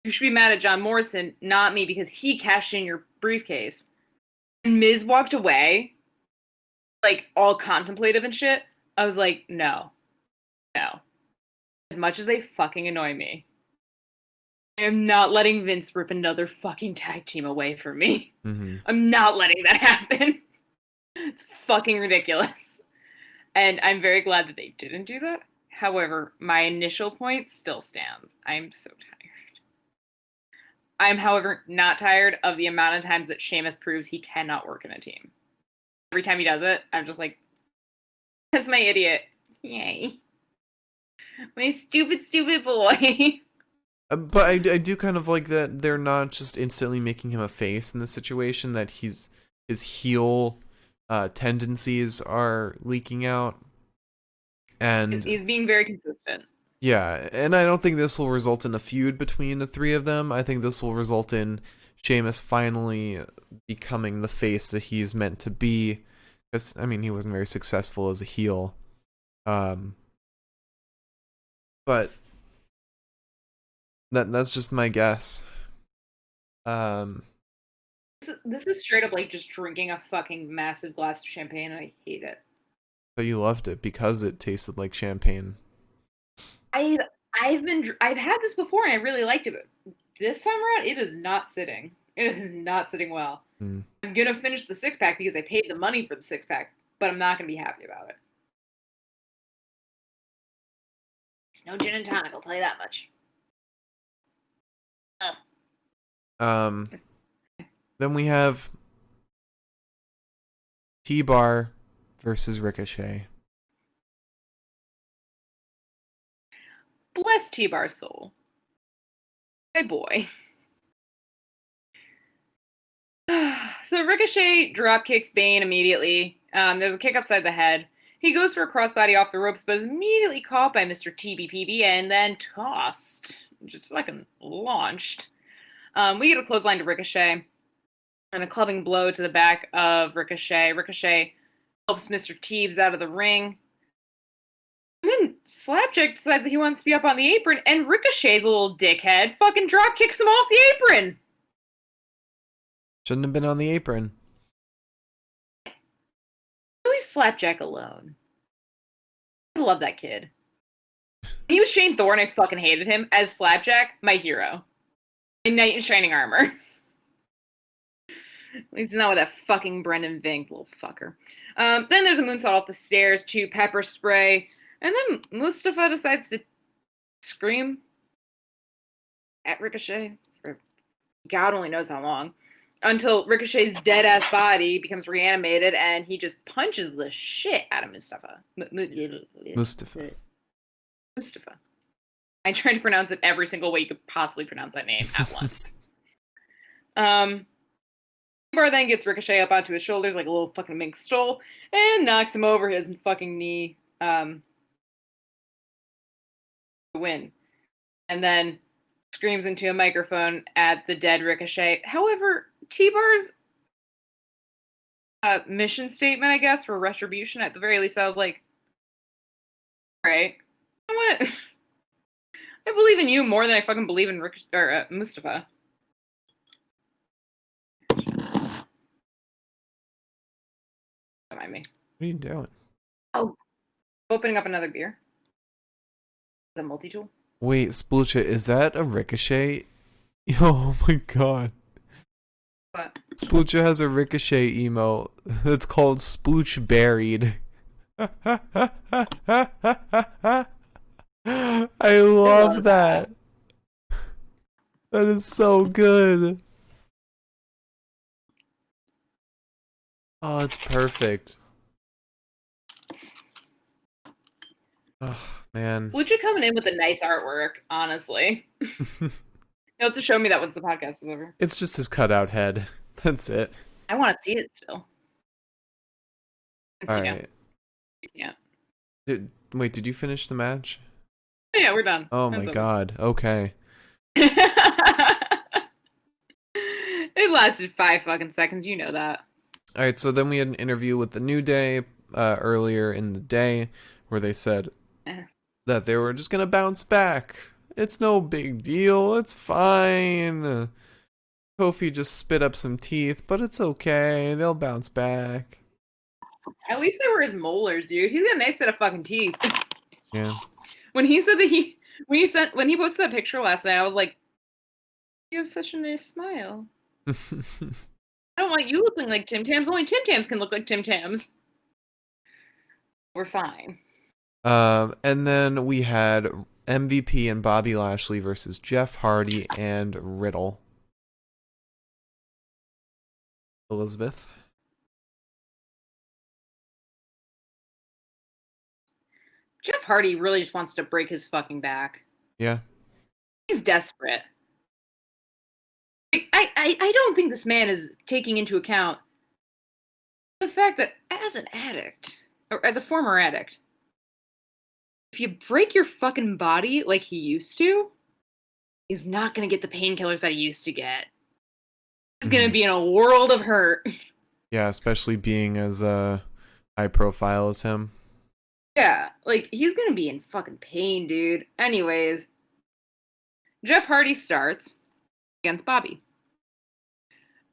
you should be mad at John Morrison, not me, because he cashed in your briefcase, and Miz walked away, like, all contemplative and shit, I was like, no. As much as they fucking annoy me, I am not letting Vince rip another fucking tag team away from me. Mm-hmm. I'm not letting that happen. It's fucking ridiculous. And I'm very glad that they didn't do that. However, my initial point still stands. I'm so tired. I'm, however, not tired of the amount of times that Sheamus proves he cannot work in a team. Every time he does it, I'm just like, that's my idiot. Yay. My stupid, stupid boy. But I do kind of like that they're not just instantly making him a face in this situation, that his heel tendencies are leaking out. And he's being very consistent. Yeah, and I don't think this will result in a feud between the three of them. I think this will result in Sheamus finally becoming the face that he's meant to be. Because, I mean, he wasn't very successful as a heel. But that's just my guess. This is straight up like just drinking a fucking massive glass of champagne, and I hate it. So you loved it because it tasted like champagne. I've had this before and I really liked it, but this time around it is not sitting. It is not sitting well. I'm gonna finish the 6-pack because I paid the money for the 6-pack, but I'm not gonna be happy about it. It's no gin and tonic, I'll tell you that much. Then we have T-Bar versus Ricochet. Bless T-Bar's soul. Hey boy. So Ricochet drop kicks Bane immediately. There's a kick upside the head. He goes for a crossbody off the ropes, but is immediately caught by Mr. TBPB and then tossed. Just fucking launched. We get a clothesline to Ricochet and a clubbing blow to the back of Ricochet. Ricochet helps Mr. Teebs out of the ring. And then Slapjack decides that he wants to be up on the apron, and Ricochet, the little dickhead, fucking drop kicks him off the apron. Shouldn't have been on the apron. Leave Slapjack alone. I love that kid. He was Shane Thorne, I fucking hated him. As Slapjack, my hero. A knight in shining armor. He's not with that fucking Brendan Vink, little fucker. Then there's a moonsault off the stairs to pepper spray. And then Mustafa decides to scream at Ricochet for God only knows how long. Until Ricochet's dead-ass body becomes reanimated and he just punches the shit out of Mustafa. Mustafa. Mustafa. I tried to pronounce it every single way you could possibly pronounce that name at once. Bar then gets Ricochet up onto his shoulders like a little fucking mink stole and knocks him over his fucking knee to win. And then screams into a microphone at the dead Ricochet. However, T-Bar's mission statement, I guess, for retribution, at the very least, I was like, all right, you know what? I believe in you more than I fucking believe in Mustafa. Don't mind me. What are you doing? Oh, opening up another beer. The multi-tool. Wait, Sploocha, is that a Ricochet? Oh my god. What? Sploocha has a Ricochet emote that's called Splooch Buried. I love that. That is so good. Oh, it's perfect. Oh, man. Lucha coming in with a nice artwork, honestly. You'll have to show me that once the podcast is over. It's just his cutout head. That's it. I want to see it still. All right. Yeah. Wait, did you finish the match? Yeah, we're done. Oh my god. Okay. It lasted 5 fucking seconds. You know that. All right, so then we had an interview with the New Day earlier in the day where they said that they were just going to bounce back. It's no big deal. It's fine. Kofi just spit up some teeth, but it's okay. They'll bounce back. At least they were his molars, dude. He's got a nice set of fucking teeth. Yeah. When he said that when he posted that picture last night, I was like, you have such a nice smile. I don't want you looking like Tim Tams. Only Tim Tams can look like Tim Tams. We're fine. And then we had MVP and Bobby Lashley versus Jeff Hardy and Riddle. Elizabeth. Jeff Hardy really just wants to break his fucking back. Yeah. He's desperate. I don't think this man is taking into account the fact that as an addict, or as a former addict, if you break your fucking body like he used to, he's not going to get the painkillers that he used to get. He's going to be in a world of hurt. Yeah, especially being as high profile as him. Yeah, like, he's going to be in fucking pain, dude. Anyways, Jeff Hardy starts against Bobby.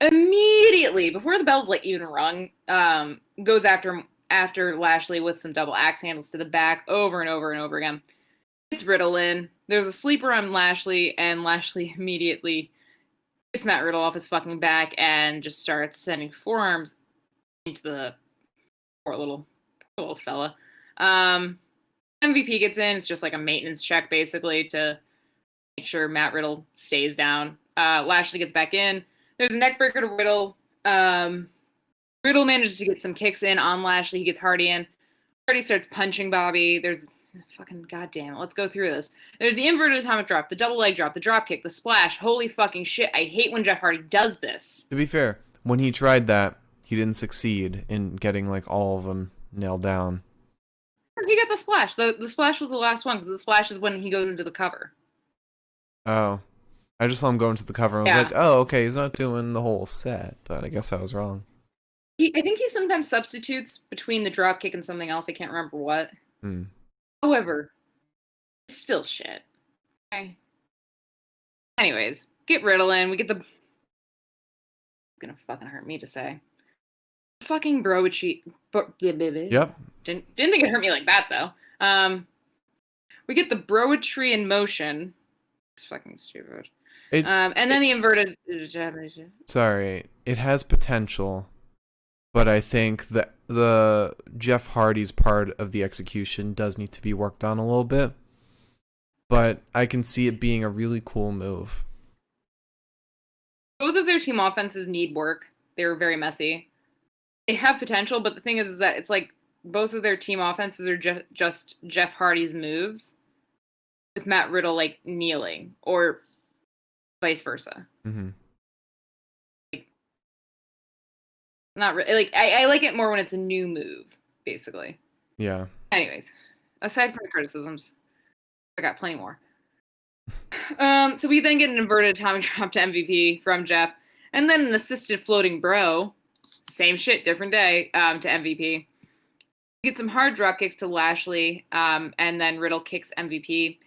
Immediately, before the bell's like even rung, goes after Lashley with some double axe handles to the back over and over and over again. It's Riddle in. There's a sleeper on Lashley, and Lashley immediately gets Matt Riddle off his fucking back and just starts sending forearms into the poor little fella. MVP gets in. It's just like a maintenance check, basically, to make sure Matt Riddle stays down. Lashley gets back in. There's a neckbreaker to Riddle. Riddle manages to get some kicks in on Lashley. He gets Hardy in. Hardy starts punching Bobby. There's fucking goddamn. Let's go through this. There's the inverted atomic drop, the double leg drop, the drop kick, the splash. Holy fucking shit. I hate when Jeff Hardy does this. To be fair, when he tried that, he didn't succeed in getting like all of them nailed down. He got the splash. The splash was the last one because the splash is when he goes into the cover. Oh. I just saw him go into the cover and I was like, oh, okay, he's not doing the whole set, but I guess I was wrong. I think he sometimes substitutes between the drop kick and something else. I can't remember what. However, it's still shit. Okay. Anyways, get Riddle in. We get the... It's gonna fucking hurt me to say. Fucking broichi. Yep. Didn't think it hurt me like that, though. We get the broetry in motion. It's fucking stupid. And then the inverted... Sorry. It has potential, but I think that the Jeff Hardy's part of the execution does need to be worked on a little bit. But I can see it being a really cool move. Both of their team offenses need work. They're very messy. They have potential, but the thing is that it's like both of their team offenses are just Jeff Hardy's moves. with Matt Riddle like kneeling or vice versa. Mm-hmm. Not really like I like it more when it's a new move, basically. Yeah. Anyways, aside from the criticisms, I got plenty more. So we then get an inverted atomic drop to MVP from Jeff, and then an assisted floating bro. Same shit, different day, to MVP. We get some hard drop kicks to Lashley, and then Riddle kicks MVP.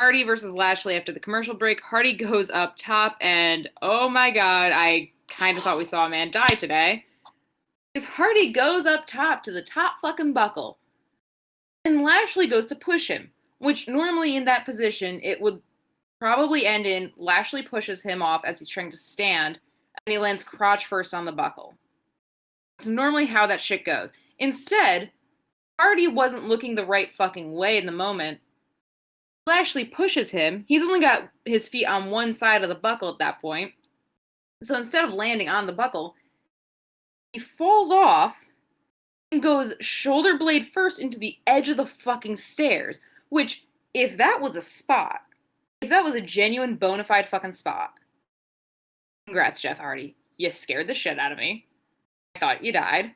Hardy versus Lashley after the commercial break. Hardy goes up top, and oh my god, I kind of thought we saw a man die today. Because Hardy goes up top to the top fucking buckle. And Lashley goes to push him, which normally in that position, it would probably end in Lashley pushes him off as he's trying to stand, and he lands crotch first on the buckle. That's normally how that shit goes. Instead, Hardy wasn't looking the right fucking way in the moment. Lashley pushes him. He's only got his feet on one side of the buckle at that point. So instead of landing on the buckle, he falls off and goes shoulder blade first into the edge of the fucking stairs. Which, if that was a spot, if that was a genuine bona fide fucking spot, congrats, Jeff Hardy. You scared the shit out of me. I thought you died.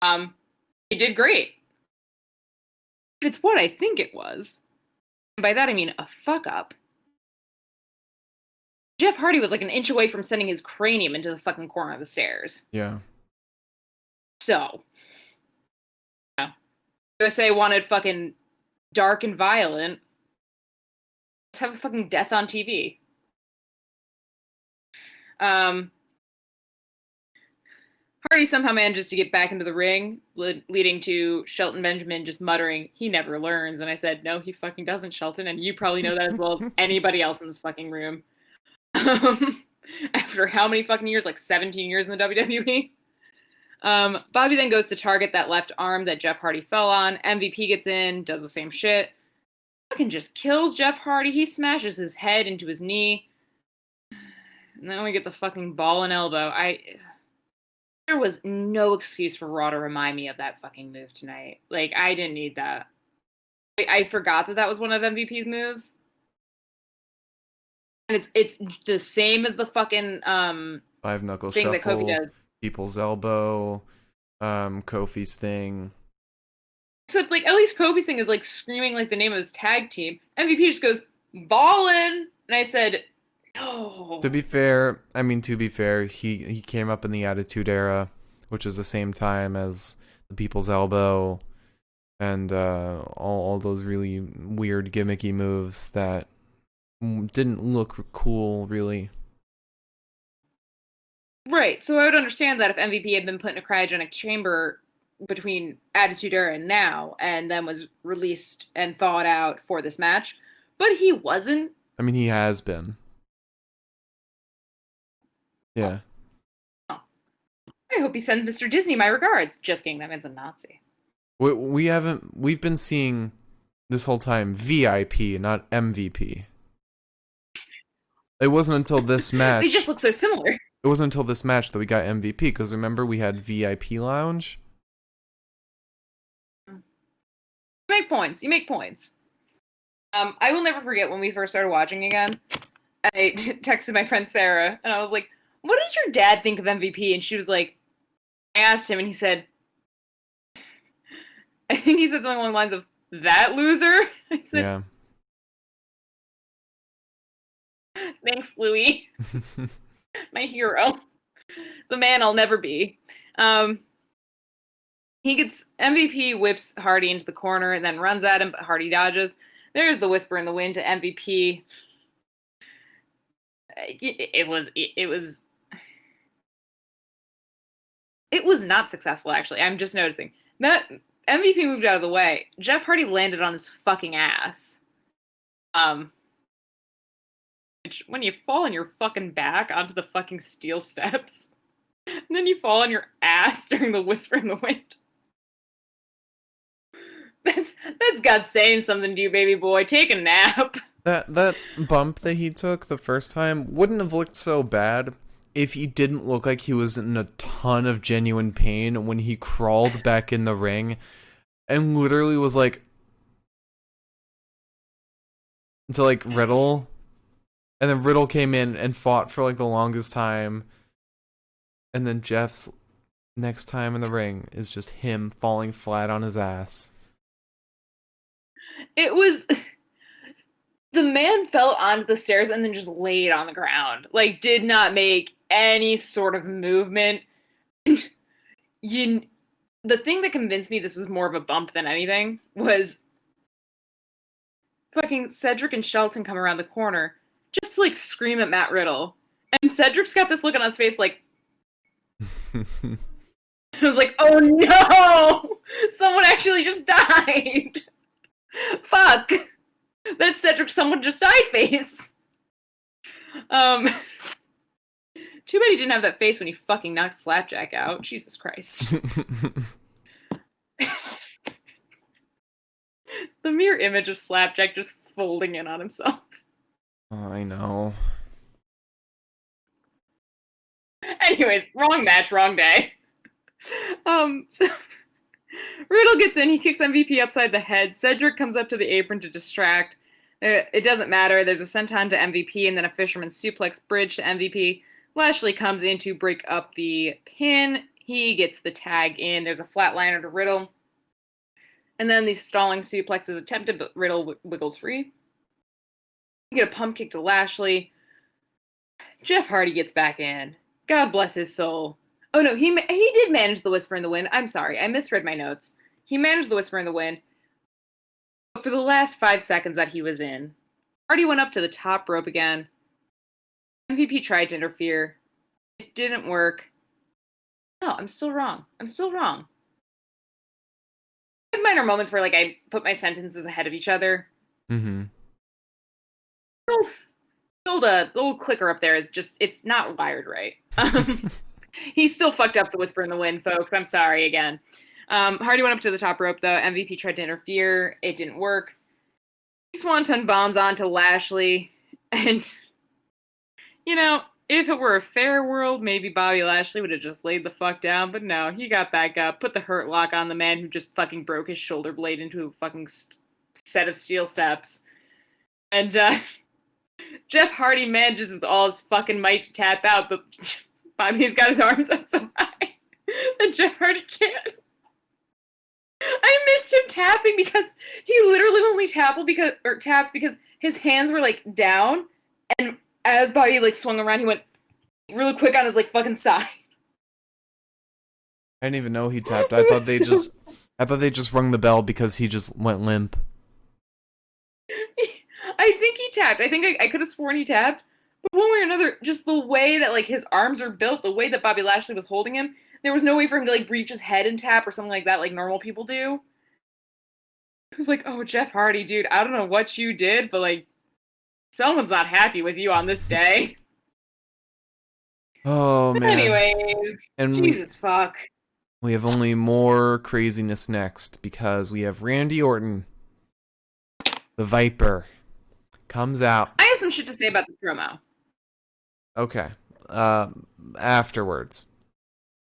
You did great. It's what I think it was. And by that I mean a fuck up. Jeff Hardy was like an inch away from sending his cranium into the fucking corner of the stairs. Yeah. So, yeah. USA wanted fucking dark and violent. Let's have a fucking death on TV. Hardy somehow manages to get back into the ring, leading to Shelton Benjamin just muttering, "He never learns." And I said, "No, he fucking doesn't, Shelton." And you probably know that as well as anybody else in this fucking room. After how many fucking years? Like 17 years in the WWE? Bobby then goes to target that left arm that Jeff Hardy fell on. MVP gets in, does the same shit. Fucking just kills Jeff Hardy. He smashes his head into his knee. And then we get the fucking ball and elbow. There was no excuse for Raw to remind me of that fucking move tonight. Like, I didn't need that. I forgot that was one of MVP's moves. And it's the same as the fucking Five knuckle thing shuffle, that Kofi does. People's elbow, Kofi's thing. Except, like, at least Kofi's thing is, like, screaming, like, the name of his tag team. MVP just goes, "Ballin'!" And I said, no. To be fair, he came up in the Attitude Era, which is the same time as the People's Elbow and all those really weird gimmicky moves that didn't look cool, really. Right, so I would understand that if MVP had been put in a cryogenic chamber between Attitude Era and now, and then was released and thawed out for this match, but he wasn't. I mean, he has been. Yeah. Oh. I hope he sends Mr. Disney my regards. Just kidding, that man's a Nazi. We've been seeing this whole time VIP, not MVP. It wasn't until this match. They just look so similar. It wasn't until this match that we got MVP, because remember we had VIP Lounge? You make points. I will never forget when we first started watching again. I texted my friend Sarah, and I was like, "What does your dad think of MVP?" And she was like, I asked him, and he said, I think he said something along the lines of, "That loser?" I said, Yeah. "Thanks, Louis." My hero. The man I'll never be. He gets MVP, whips Hardy into the corner, and then runs at him, but Hardy dodges. There's the whisper in the wind to MVP. It was not successful, actually. I'm just noticing. That MVP moved out of the way. Jeff Hardy landed on his fucking ass. Which, when you fall on your fucking back onto the fucking steel steps, and then you fall on your ass during the whisper in the wind. That's God saying something to you, baby boy. Take a nap. That bump that he took the first time wouldn't have looked so bad if he didn't look like he was in a ton of genuine pain when he crawled back in the ring and literally was like, to like Riddle, and then Riddle came in and fought for like the longest time, and then Jeff's next time in the ring is just him falling flat on his ass. It was the man fell onto the stairs and then just laid on the ground. Like, did not make any sort of movement. The thing that convinced me this was more of a bump than anything was fucking Cedric and Shelton come around the corner just to like scream at Matt Riddle. And Cedric's got this look on his face like, I was like, oh no! Someone actually just died! Fuck! That's Cedric someone just died face. Too bad he didn't have that face when he fucking knocked Slapjack out. Jesus Christ. The mere image of Slapjack just folding in on himself. Oh, I know. Anyways, wrong match, wrong day. So Riddle gets in, he kicks MVP upside the head. Cedric comes up to the apron to distract. It doesn't matter. There's a senton to MVP and then a fisherman suplex bridge to MVP. Lashley comes in to break up the pin. He gets the tag in. There's a flatliner to Riddle. And then the stalling suplex is attempted, but Riddle wiggles free. You get a pump kick to Lashley. Jeff Hardy gets back in. God bless his soul. Oh no, he did manage the Whisper in the Wind. I'm sorry, I misread my notes. He managed the Whisper in the Wind. But for the last 5 seconds that he was in, Hardy went up to the top rope again. MVP tried to interfere. It didn't work. No, I'm still wrong. I have minor moments where like I put my sentences ahead of each other. Mm-hmm. The little clicker up there is just, it's not wired right. He still fucked up the Whisper in the Wind, folks. I'm sorry again. Hardy went up to the top rope, though. MVP tried to interfere. It didn't work. Swanton bombs onto Lashley. And, you know, if it were a fair world, maybe Bobby Lashley would have just laid the fuck down. But no, he got back up, put the hurt lock on the man who just fucking broke his shoulder blade into a fucking set of steel steps. And Jeff Hardy manages with all his fucking might to tap out, but Bobby's got his arms up so high that Jeff Hardy can't. I missed him tapping because he literally only tapped because his hands were like down, and as Bobby like swung around, he went really quick on his like fucking side. I didn't even know he tapped. I thought they just rung the bell because he just went limp. I think he tapped. I think I could have sworn he tapped. But one way or another, just the way that like his arms are built, the way that Bobby Lashley was holding him, there was no way for him to like reach his head and tap or something like that like normal people do. It was like, oh, Jeff Hardy, dude, I don't know what you did, but like someone's not happy with you on this day. Oh, man. Anyways, and Jesus fuck. We have only more craziness next because we have Randy Orton, the Viper, comes out. I have some shit to say about this promo. Okay. Afterwards.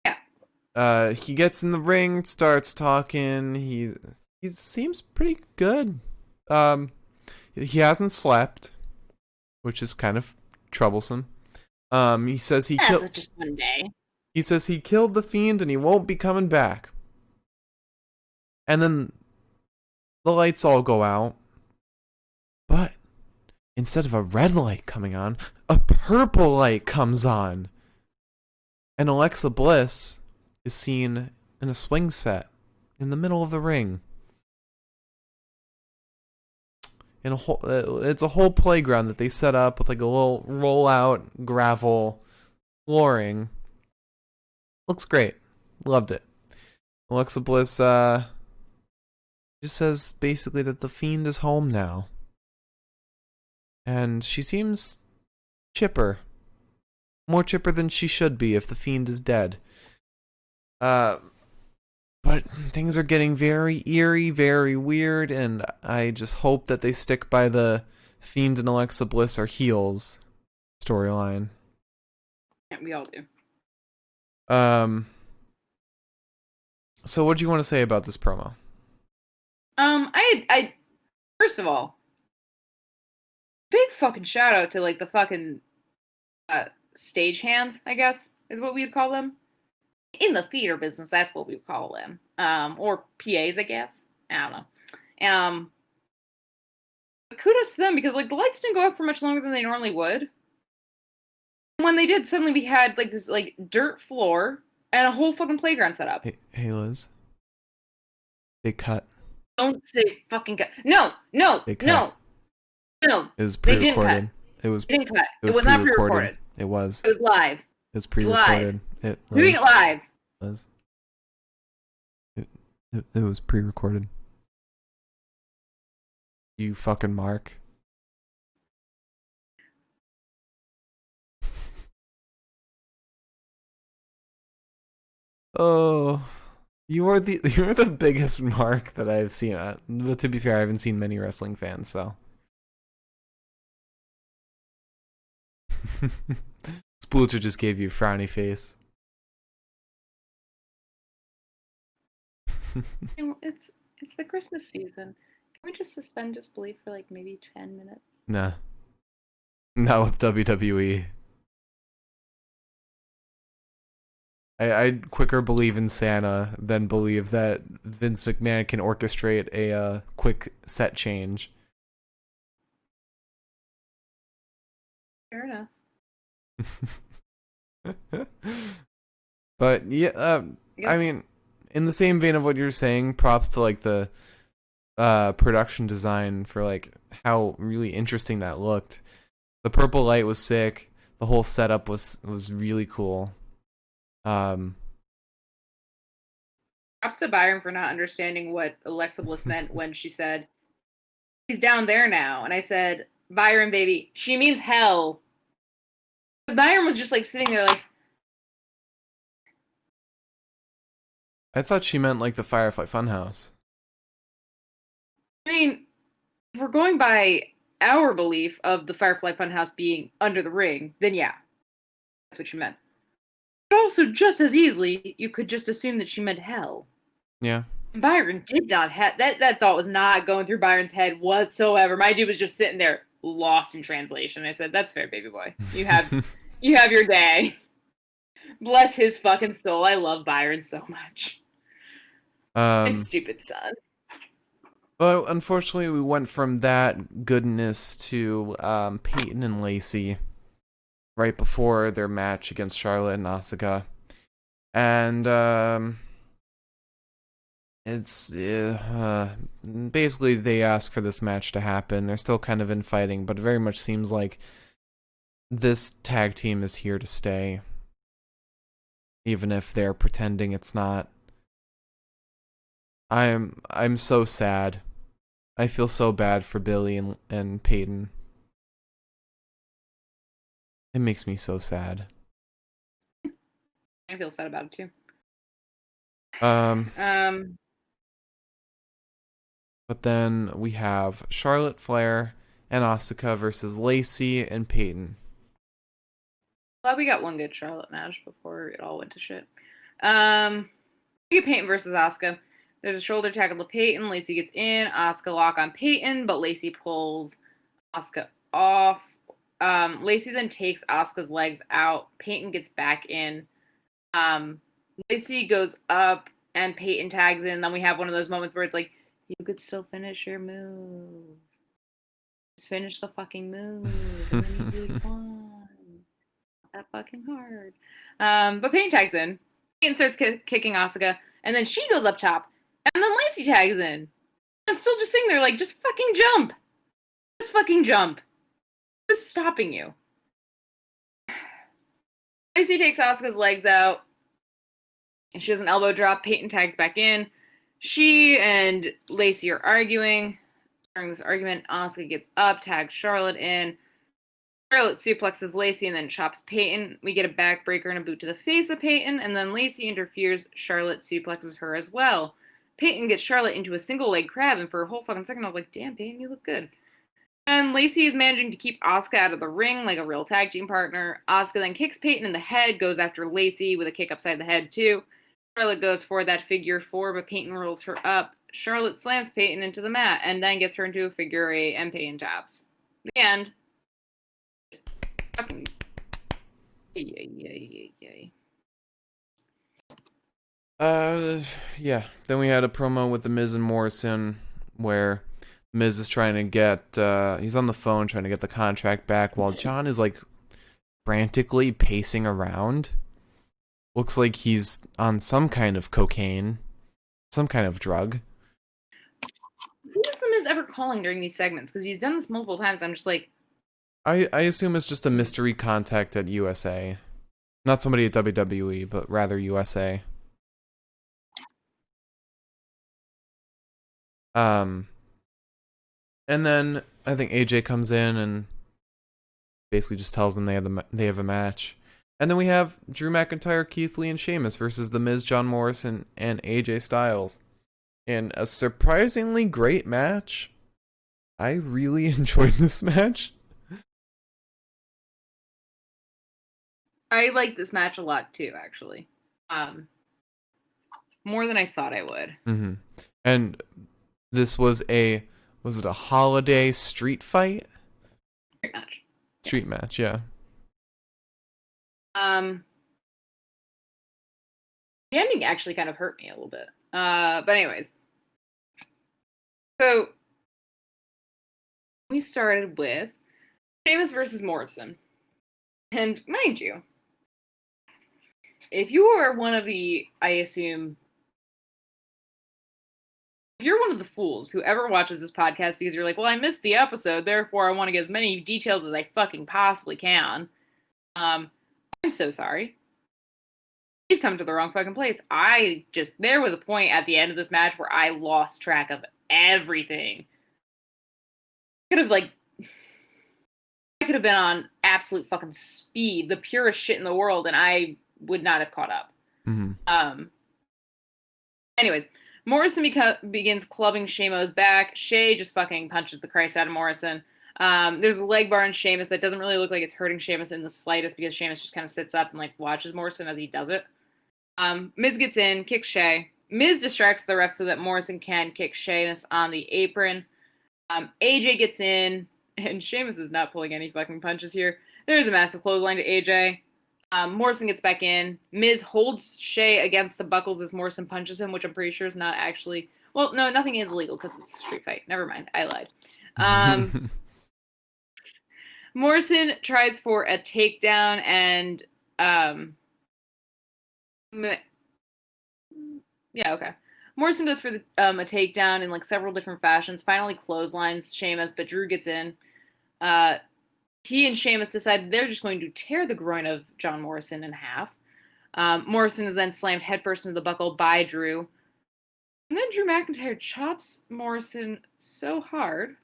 Yeah. He gets in the ring, starts talking. He seems pretty good. He hasn't slept, which is kind of troublesome. He says That's just one day. He says he killed the Fiend and he won't be coming back. And then the lights all go out. But instead of a red light coming on, a purple light comes on. And Alexa Bliss is seen in a swing set in the middle of the ring. It's a whole playground that they set up with like a little rollout gravel flooring. Looks great. Loved it. Alexa Bliss just says basically that the Fiend is home now. And she seems chipper. More chipper than she should be if the Fiend is dead. But things are getting very eerie, very weird, and I just hope that they stick by the Fiend and Alexa Bliss are heels storyline. Yeah, we all do. So what do you want to say about this promo? I first of all, fucking shout out to like the fucking stage hands, I guess is what we would call them. In the theater business, that's what we would call them. Or PAs, I guess. I don't know. But kudos to them because like the lights didn't go up for much longer than they normally would. And when they did, suddenly we had like this like dirt floor and a whole fucking playground set up. Hey Liz. They cut. Don't say fucking cut. No. They cut. No. It was They didn't pre-recorded. cut. It was. They didn't cut. It was not pre-recorded. It was. It was live. It was pre-recorded. Doing it live. Liz. It was pre-recorded. You fucking Mark. Oh, you're the biggest Mark that I've seen. But to be fair, I haven't seen many wrestling fans, so. Spoolter just gave you a frowny face. It's the Christmas season. Can we just suspend disbelief for like maybe 10 minutes? Nah. Not with WWE. I'd quicker believe in Santa than believe that Vince McMahon can orchestrate a quick set change. Fair enough. But yeah, I mean, in the same vein of what you're saying, props to like the production design for like how really interesting that looked. The purple light was sick. The whole setup was really cool. Props to Byron for not understanding what Alexa Bliss meant when she said, "He's down there now." And I said, "Byron, baby, she means hell." Because Byron was just like sitting there like, I thought she meant like the Firefly Funhouse. I mean, if we're going by our belief of the Firefly Funhouse being under the ring, then yeah, that's what she meant. But also, just as easily, you could just assume that she meant hell. Yeah. Byron did not have that thought was not going through Byron's head whatsoever. My dude was just sitting there lost in translation. I said, "That's fair, baby boy. You have your day." Bless his fucking soul. I love Byron so much. My stupid son. But unfortunately, we went from that goodness to Peyton and Lacey right before their match against Charlotte and Asuka. And it's basically they ask for this match to happen. They're still kind of infighting, but it very much seems like this tag team is here to stay, even if they're pretending it's not. I'm so sad. I feel so bad for Billy and Peyton. It makes me so sad. I feel sad about it too. But then we have Charlotte Flair and Asuka versus Lacey and Peyton. Glad we got one good Charlotte match before it all went to shit. We get Peyton versus Asuka. There's a shoulder tackle to Peyton. Lacey gets in. Asuka lock on Peyton, but Lacey pulls Asuka off. Lacey then takes Asuka's legs out. Peyton gets back in. Lacey goes up and Peyton tags in. And then we have one of those moments where it's like, you could still finish your move. Just finish the fucking move. And then you do one. That fucking hard. But Peyton tags in. Peyton starts kicking Asuka. And then she goes up top. And then Lacey tags in. I'm still just sitting there like, just fucking jump. Just fucking jump. What's stopping you? Lacey takes Asuka's legs out. And she does an elbow drop. Peyton tags back in. She and Lacey are arguing. During this argument, Asuka gets up, tags Charlotte in. Charlotte suplexes Lacey and then chops Peyton. We get a backbreaker and a boot to the face of Peyton. And then Lacey interferes. Charlotte suplexes her as well. Peyton gets Charlotte into a single leg crab, and for a whole fucking second I was like, damn, Peyton, you look good. And Lacey is managing to keep Asuka out of the ring like a real tag team partner. Asuka then kicks Peyton in the head, goes after Lacey with a kick upside the head too. Charlotte goes for that figure four, but Peyton rolls her up. Charlotte slams Peyton into the mat and then gets her into a figure eight and Peyton taps. The end. Fucking. Yay. Yeah. Then we had a promo with the Miz and Morrison where Miz is trying to get he's on the phone trying to get the contract back while John is like frantically pacing around. Looks like he's on some kind of cocaine, some kind of drug. Who is the Miz ever calling during these segments? Because he's done this multiple times. I'm just like, I assume it's just a mystery contact at USA. Not somebody at WWE, but rather USA. And then I think AJ comes in and basically just tells them they have a match. And then we have Drew McIntyre, Keith Lee, and Sheamus versus The Miz, John Morrison, and AJ Styles. In a surprisingly great match. I really enjoyed this match. I like this match a lot too, actually. More than I thought I would. Mm-hmm. And this was it a holiday street fight? Street match, yeah. The ending actually kind of hurt me a little bit. But anyways. So we started with Sheamus versus Morrison. And mind you, if you are one of the, I assume, if you're one of the fools who ever watches this podcast because you're like, well, I missed the episode, therefore I want to get as many details as I fucking possibly can. I'm so sorry. You've come to the wrong fucking place. There was a point at the end of this match where I lost track of everything. I could have been on absolute fucking speed, the purest shit in the world, and I would not have caught up. Mm-hmm. Anyways, Morrison begins clubbing Sheamus back. Shay just fucking punches the Christ out of Morrison. There's a leg bar on Sheamus that doesn't really look like it's hurting Sheamus in the slightest because Sheamus just kind of sits up and like watches Morrison as he does it. Miz gets in, kicks Shay. Miz distracts the ref so that Morrison can kick Sheamus on the apron. AJ gets in, and Sheamus is not pulling any fucking punches here. There's a massive clothesline to AJ. Morrison gets back in. Miz holds Shay against the buckles as Morrison punches him, which I'm pretty sure is not actually... Well, no, nothing is illegal because it's a street fight. Never mind. I lied. Morrison tries for a takedown and... Morrison goes for a takedown in like several different fashions. Finally clotheslines Sheamus, but Drew gets in. He and Sheamus decide they're just going to tear the groin of John Morrison in half. Morrison is then slammed headfirst into the buckle by Drew. And then Drew McIntyre chops Morrison so hard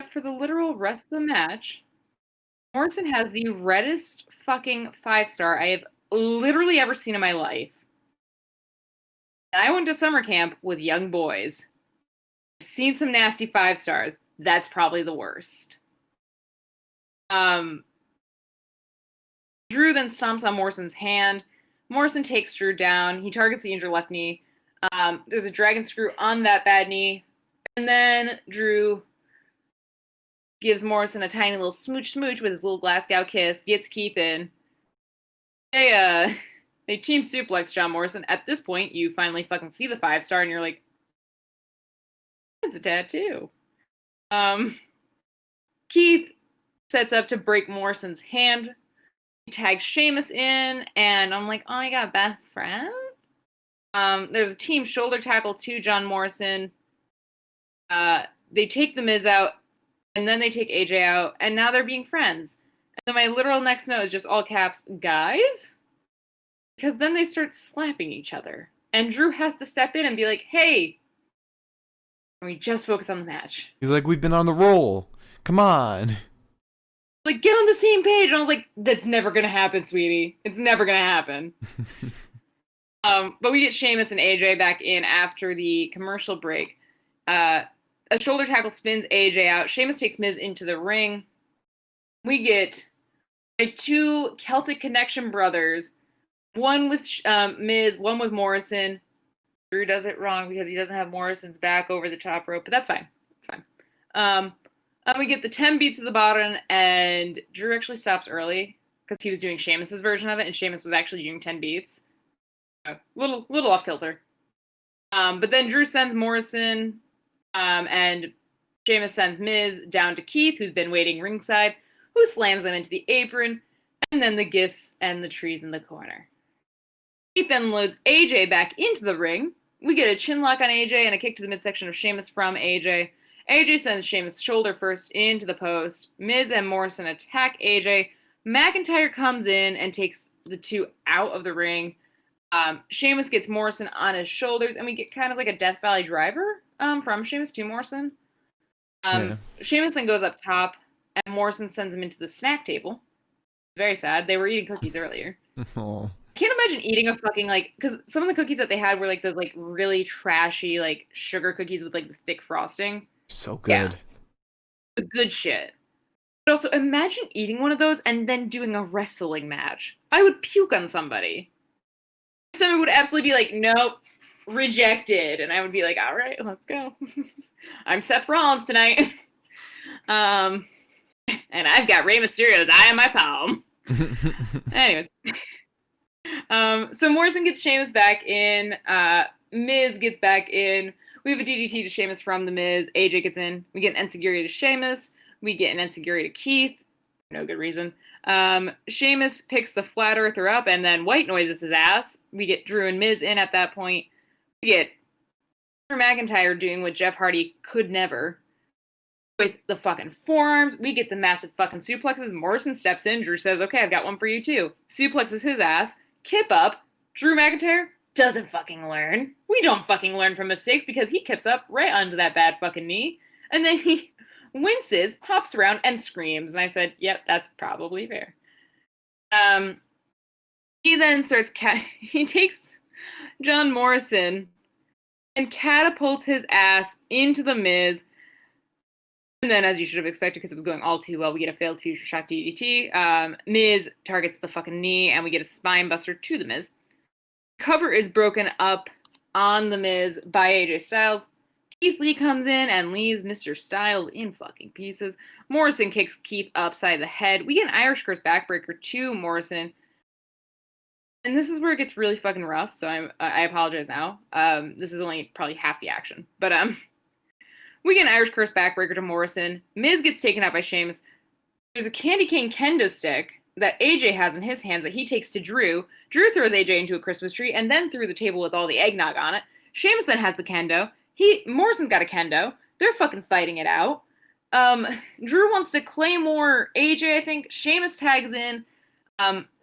that for the literal rest of the match, Morrison has the reddest fucking 5-star I have literally ever seen in my life. And I went to summer camp with young boys. I've seen some nasty 5-stars. That's probably the worst. Drew then stomps on Morrison's hand. Morrison takes Drew down. He targets the injured left knee. There's a dragon screw on that bad knee. And then Drew gives Morrison a tiny little smooch with his little Glasgow kiss. Gets Keith in. They team suplex John Morrison. At this point, you finally fucking see the 5-star and you're like, it's a tattoo. Keith sets up to break Morrison's hand. He tags Sheamus in, and I'm like, oh my god, best friend? There's a team shoulder tackle to John Morrison. They take the Miz out, and then they take AJ out, and now they're being friends. And then my literal next note is just all caps, guys? Because then they start slapping each other. And Drew has to step in and be like, hey, can we just focus on the match? He's like, we've been on the roll. Come on. Like, get on the same page. And I was like, that's never going to happen, sweetie. It's never going to happen. But we get Sheamus and AJ back in after the commercial break. A shoulder tackle spins AJ out. Sheamus takes Miz into the ring. We get like 2 Celtic Connection brothers. One with Miz, one with Morrison. Drew does it wrong because he doesn't have Morrison's back over the top rope, but that's fine. It's fine. We get the 10 beats at the bottom, and Drew actually stops early because he was doing Sheamus's version of it, and Sheamus was actually doing 10 beats. Little off kilter. But then Drew sends Morrison, and Sheamus sends Miz down to Keith, who's been waiting ringside, who slams them into the apron, and then the gifts and the trees in the corner. Keith then loads AJ back into the ring. We get a chin lock on AJ and a kick to the midsection of Sheamus from AJ. AJ sends Sheamus shoulder first into the post. Miz and Morrison attack AJ. McIntyre comes in and takes the two out of the ring. Sheamus gets Morrison on his shoulders, and we get kind of like a Death Valley driver from Sheamus to Morrison. Sheamus then goes up top, and Morrison sends him into the snack table. Very sad. They were eating cookies earlier. Oh. I can't imagine eating a fucking, like, because some of the cookies that they had were, like, those, like, really trashy, like, sugar cookies with, like, the thick frosting. So good. Yeah. The good shit. But also, imagine eating one of those and then doing a wrestling match. I would puke on somebody. Someone would absolutely be like, nope, rejected. And I would be like, all right, let's go. I'm Seth Rollins tonight. And I've got Rey Mysterio's eye on my palm. Anyway. So Morrison gets Sheamus back in. Miz gets back in. We have a DDT to Sheamus from the Miz. AJ gets in. We get an Enziguri to Sheamus. We get an Enziguri to Keith. No good reason. Sheamus picks the Flat Earther up and then white noises his ass. We get Drew and Miz in at that point. We get Drew McIntyre doing what Jeff Hardy could never. With the fucking forearms. We get the massive fucking suplexes. Morrison steps in. Drew says, okay, I've got one for you too. Suplexes his ass. Kip up. Drew McIntyre doesn't fucking learn. We don't fucking learn from mistakes because he kips up right onto that bad fucking knee. And then he winces, hops around, and screams. And I said, yep, that's probably fair. He then starts, he takes John Morrison and catapults his ass into the Miz. And then, as you should have expected, because it was going all too well, we get a failed future shock DDT. Miz targets the fucking knee, and we get a spine buster to the Miz. Cover is broken up on the Miz by AJ Styles. Keith Lee comes in and leaves Mr. Styles in fucking pieces. Morrison kicks Keith upside the head. We get an Irish Curse backbreaker to Morrison. And this is where it gets really fucking rough, so I apologize now. This is only probably half the action. But, we get an Irish Curse backbreaker to Morrison. Miz gets taken out by Sheamus. There's a Candy Cane kendo stick that AJ has in his hands that he takes to Drew. Drew throws AJ into a Christmas tree and then through the table with all the eggnog on it. Sheamus then has the kendo. Morrison's got a kendo. They're fucking fighting it out. Drew wants to claymore AJ, I think. Sheamus tags in.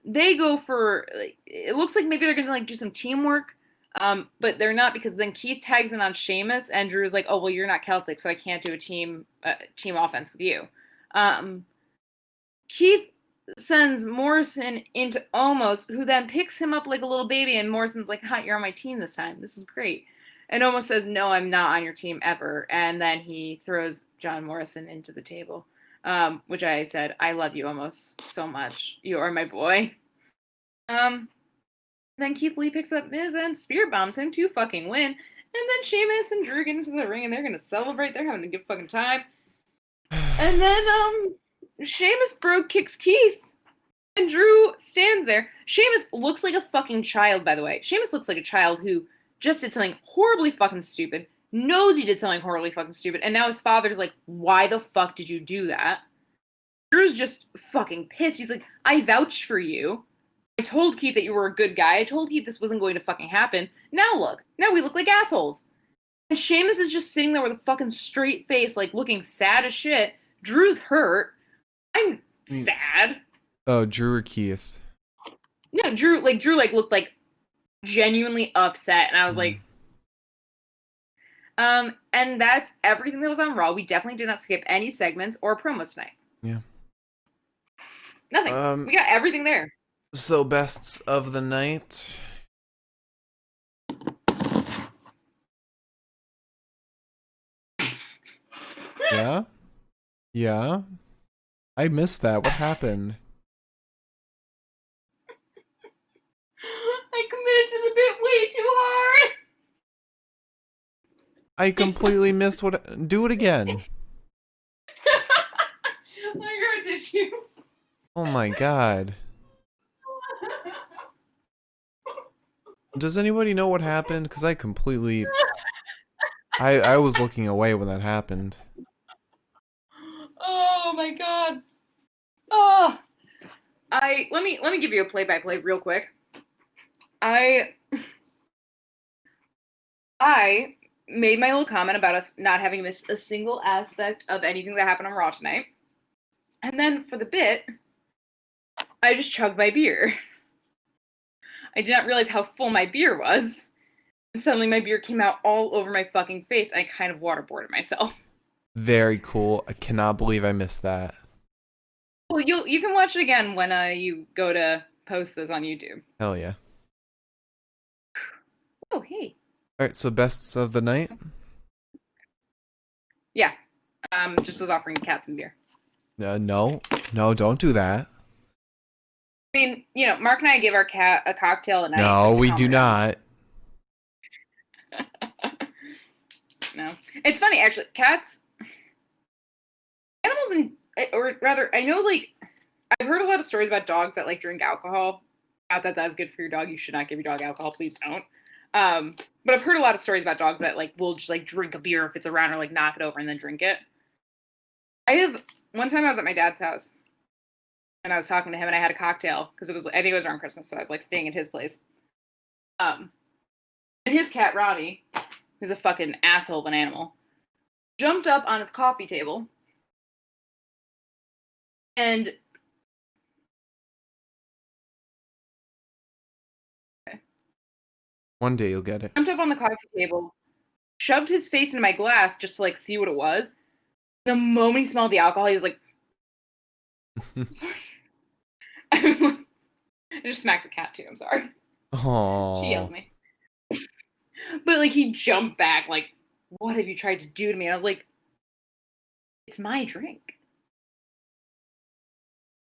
They go for, it looks like maybe they're going to like do some teamwork. But they're not, because then Keith tags in on Sheamus and Drew's like, oh, well, you're not Celtic, so I can't do a team offense with you. Keith sends Morrison into Omos, who then picks him up like a little baby, and Morrison's like, hi, you're on my team this time. This is great. And Omos says, no, I'm not on your team ever. And then he throws John Morrison into the table, which I said, I love you, Omos, so much. You are my boy. Then Keith Lee picks up Miz and spear bombs him to fucking win. And then Sheamus and Drew get into the ring and they're gonna celebrate. They're having a good fucking time. And then Sheamus Brooke kicks Keith. And Drew stands there. Sheamus looks like a fucking child, by the way. Sheamus looks like a child who just did something horribly fucking stupid, knows he did something horribly fucking stupid, and now his father's like, why the fuck did you do that? Drew's just fucking pissed. He's like, I vouched for you. I told Keith that you were a good guy. I told Keith this wasn't going to fucking happen. Now look. Now we look like assholes. And Sheamus is just sitting there with a fucking straight face, like looking sad as shit. Drew's hurt. I'm sad. Oh, Drew or Keith? No, Drew looked like genuinely upset, and I was like, and that's everything that was on Raw. We definitely did not skip any segments or promos tonight. Yeah. Nothing. We got everything there. So, bests of the night. Yeah? Yeah? I missed that. What happened? I committed to the bit way too hard. I completely missed what... Do it again. Did you? Oh my god. Does anybody know what happened? Because I completely... I was looking away when that happened. Oh my god. Oh, let me give you a play-by-play real quick. I made my little comment about us not having missed a single aspect of anything that happened on Raw tonight. And then for the bit, I just chugged my beer. I did not realize how full my beer was. And suddenly my beer came out all over my fucking face. And I kind of waterboarded myself. Very cool. I cannot believe I missed that. Well, you can watch it again when you go to post those on YouTube. Hell yeah. Oh, hey. Alright, so bests of the night? Yeah. Just was offering cats some beer. No, don't do that. I mean, you know, Mark and I give our cat a cocktail a night. No, we do not. No. It's funny, actually. Cats, animals, or rather, I know, like, I've heard a lot of stories about dogs that, like, drink alcohol. Not that that's good for your dog. You should not give your dog alcohol. Please don't. But I've heard a lot of stories about dogs that, like, will just, like, drink a beer if it's around or, like, knock it over and then drink it. One time I was at my dad's house and I was talking to him and I had a cocktail because I think it was around Christmas, so I was, like, staying at his place. And his cat, Ronnie, who's a fucking asshole of an animal, jumped up on his coffee table and One day you'll get it. jumped up on the coffee table, shoved his face into my glass just to, like, see what it was. The moment he smelled the alcohol, he was like, sorry. I just smacked the cat too, I'm sorry. Aww. She yelled at me. But, like, he jumped back, like, what have you tried to do to me? And I was like, it's my drink.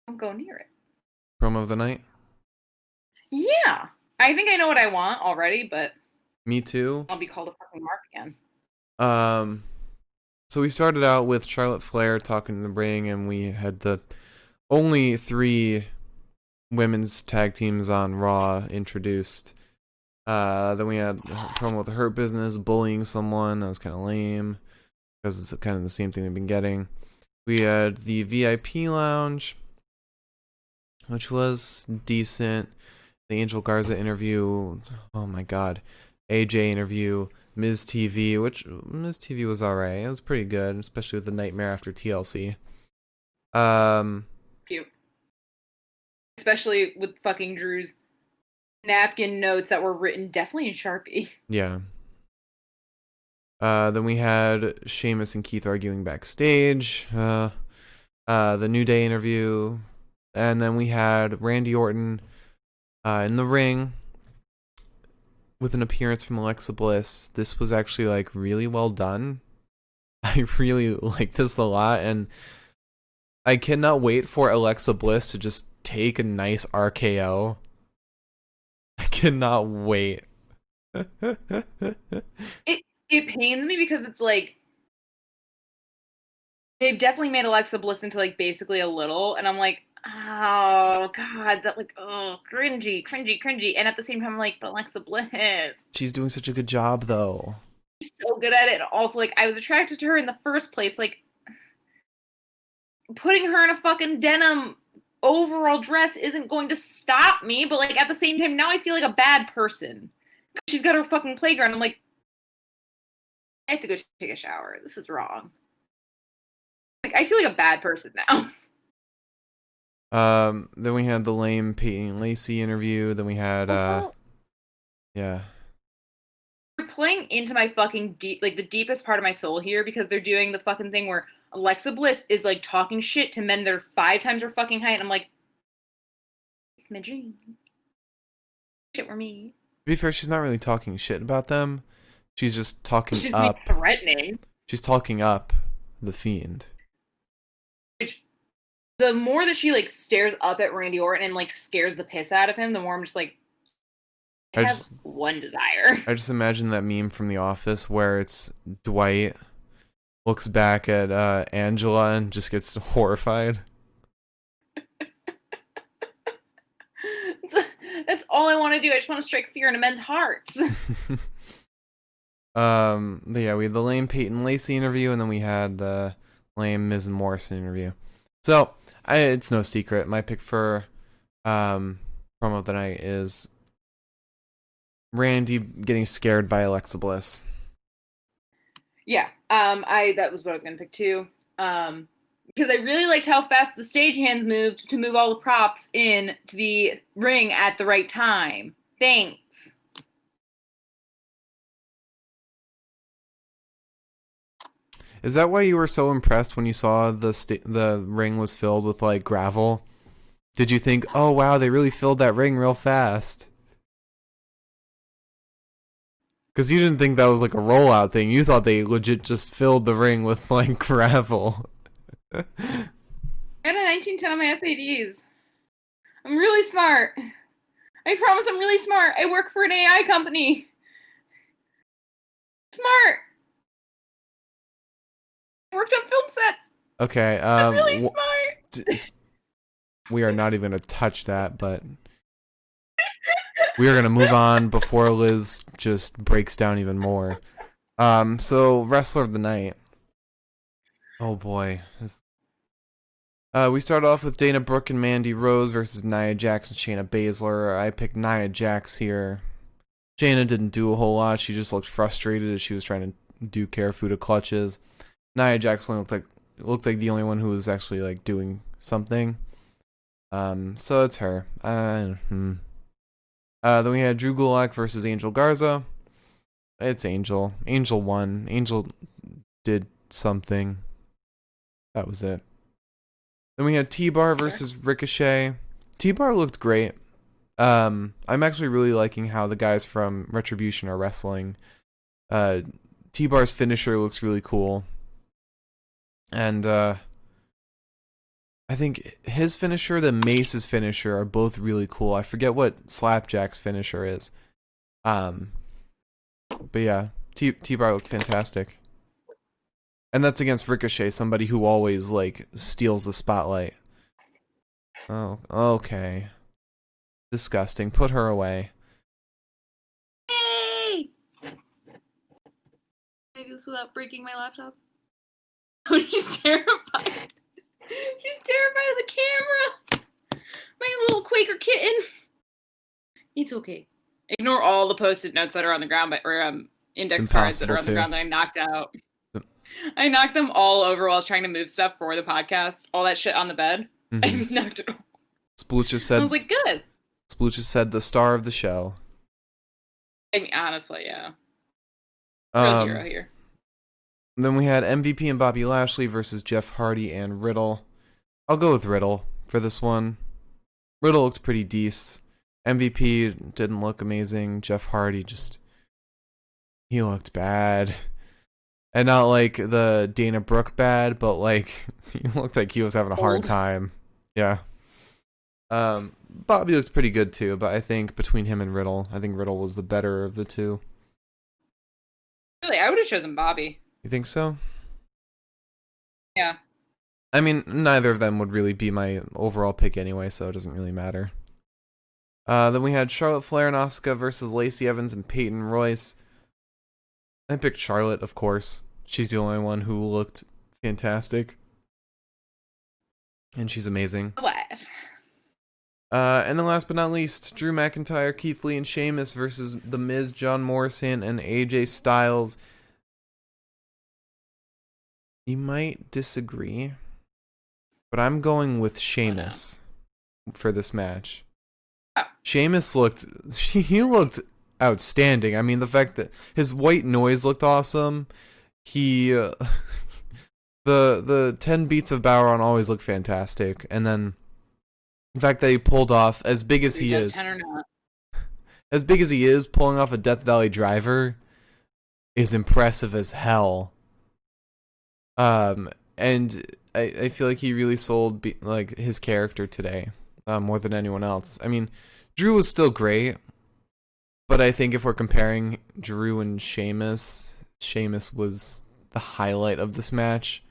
Don't go near it. Promo of the night? Yeah. I think I know what I want already, but Me too. I'll be called a fucking mark again. So we started out with Charlotte Flair talking in the ring, and we had the only 3 women's tag teams on Raw introduced. Then we had a promo with the Hurt Business bullying someone. That was kind of lame because it's kind of the same thing we've been getting. We had the VIP lounge, which was decent. The Angel Garza interview. Oh my god. AJ interview. Miz TV, which Miz TV was alright. It was pretty good, especially with the Nightmare after TLC. Cute. Especially with fucking Drew's napkin notes that were written definitely in Sharpie. Yeah. Then we had Sheamus and Keith arguing backstage. The New Day interview. And then we had Randy Orton in the ring with an appearance from Alexa Bliss. This was actually, like, really well done. I really like this a lot, and I cannot wait for Alexa Bliss to just take a nice RKO. I cannot wait. It pains me because it's like they've definitely made Alexa Bliss into, like, basically a little, and I'm like, oh god, that, like, oh, cringy. And at the same time, I'm like, but Alexa Bliss, She's doing such a good job, though. she's so good at it. And also, like, I was attracted to her in the first place. Like, putting her in a fucking denim overall dress isn't going to stop me, but, like, at the same time, now I feel like a bad person. She's got her fucking playground. I'm like, I have to go take a shower. This is wrong. Like, I feel like a bad person now. Then we had the lame Peyton and Lacey interview. Then we had, yeah. They're playing into my fucking the deepest part of my soul here because they're doing the fucking thing where Alexa Bliss is, like, talking shit to men that are 5 times her fucking height, and I'm like, it's my dream. Shit were me. To be fair, she's not really talking shit about them. She's just talking She's up. threatening. She's talking up the Fiend. Which, the more that she, like, stares up at Randy Orton and, like, scares the piss out of him, the more I'm just like, I have one desire. I just imagine that meme from The Office where it's Dwight looks back at Angela and just gets horrified. That's all I want to do. I just want to strike fear into men's hearts. But yeah, we had the lame Peyton Lacey interview, and then we had the lame Miz and Morrison interview. So it's no secret. My pick for promo of the night is Randy getting scared by Alexa Bliss. Yeah, that was what I was gonna pick too. Because I really liked how fast the stagehands moved to move all the props in to the ring at the right time. Thanks. Is that why you were so impressed when you saw the ring was filled with like gravel? Did you think, oh wow, they really filled that ring real fast? Because you didn't think that was like a rollout thing. You thought they legit just filled the ring with like gravel. I got a 1910 on my SADs. I'm really smart. I promise I'm really smart. I work for an AI company. Smart. I worked on film sets. Okay. I'm really smart. We are not even going to touch that, but we are going to move on before Liz just breaks down even more. So Wrestler of the Night. Oh boy. We start off with Dana Brooke and Mandy Rose versus Nia Jax and Shayna Baszler. I picked Nia Jax here. Shayna didn't do a whole lot. She just looked frustrated as she was trying to do Karafuda clutches. Nia Jax looked like the only one who was actually like doing something. So it's her. Then we had Drew Gulak versus Angel Garza. It's Angel. Angel won. Angel did something. That was it. Then we had T-Bar versus Ricochet. T-Bar looked great. I'm actually really liking how the guys from Retribution are wrestling. T-Bar's finisher looks really cool. And I think his finisher, the Mace's finisher, are both really cool. I forget what Slapjack's finisher is. But yeah, T-Bar looked fantastic. And that's against Ricochet, somebody who always like steals the spotlight. Oh, okay. Disgusting. Put her away. Hey! Can I do this without breaking my laptop? Oh, she's terrified. She's terrified of the camera. My little Quaker kitten. It's okay. Ignore all the post-it notes that are on the ground, or index cards that are on the ground that I knocked out. I knocked them all over while I was trying to move stuff for the podcast. All that shit on the bed. I knocked it all. Splooch said. I was like, good. Splooch said the star of the show. I mean, honestly, yeah. Real hero here. Then we had MVP and Bobby Lashley versus Jeff Hardy and Riddle. I'll go with Riddle for this one. Riddle looks pretty decent. MVP didn't look amazing. Jeff Hardy he looked bad. And not like the Dana Brooke bad, but like he looked like he was having a hard time. Yeah. Bobby looked pretty good too, but I think between him and Riddle, I think Riddle was the better of the two. Really, I would have chosen Bobby. You think so? Yeah. I mean, neither of them would really be my overall pick anyway, so it doesn't really matter. Then we had Charlotte Flair and Asuka versus Lacey Evans and Peyton Royce. I picked Charlotte, of course. She's the only one who looked fantastic. And she's amazing. What? And then last but not least, Drew McIntyre, Keith Lee, and Sheamus versus The Miz, John Morrison, and AJ Styles. You might disagree, but I'm going with Sheamus for this match. Oh. Sheamus looked outstanding. I mean, the fact that his white noise looked awesome. He the 10 beats of Bauer always look fantastic, and then the fact that he pulled off as big as he is, 10 or not. as big as he is, pulling off a Death Valley driver is impressive as hell. And I feel like he really sold like his character today more than anyone else. I mean, Drew was still great, but I think if we're comparing Drew and Sheamus was the highlight of this match.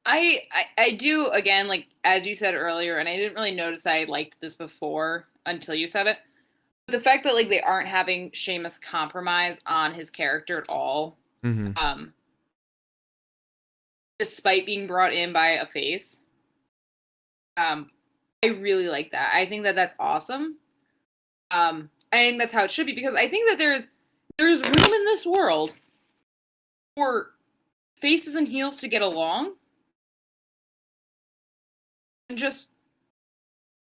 I do, again, like, as you said earlier, and I didn't really notice I liked this before until you said it. But the fact that, like, they aren't having Sheamus compromise on his character at all, Mm-hmm. um, despite being brought in by a face, I really like that. I think that that's awesome. I think that's how it should be, because I think that there's room in this world for faces and heels to get along and just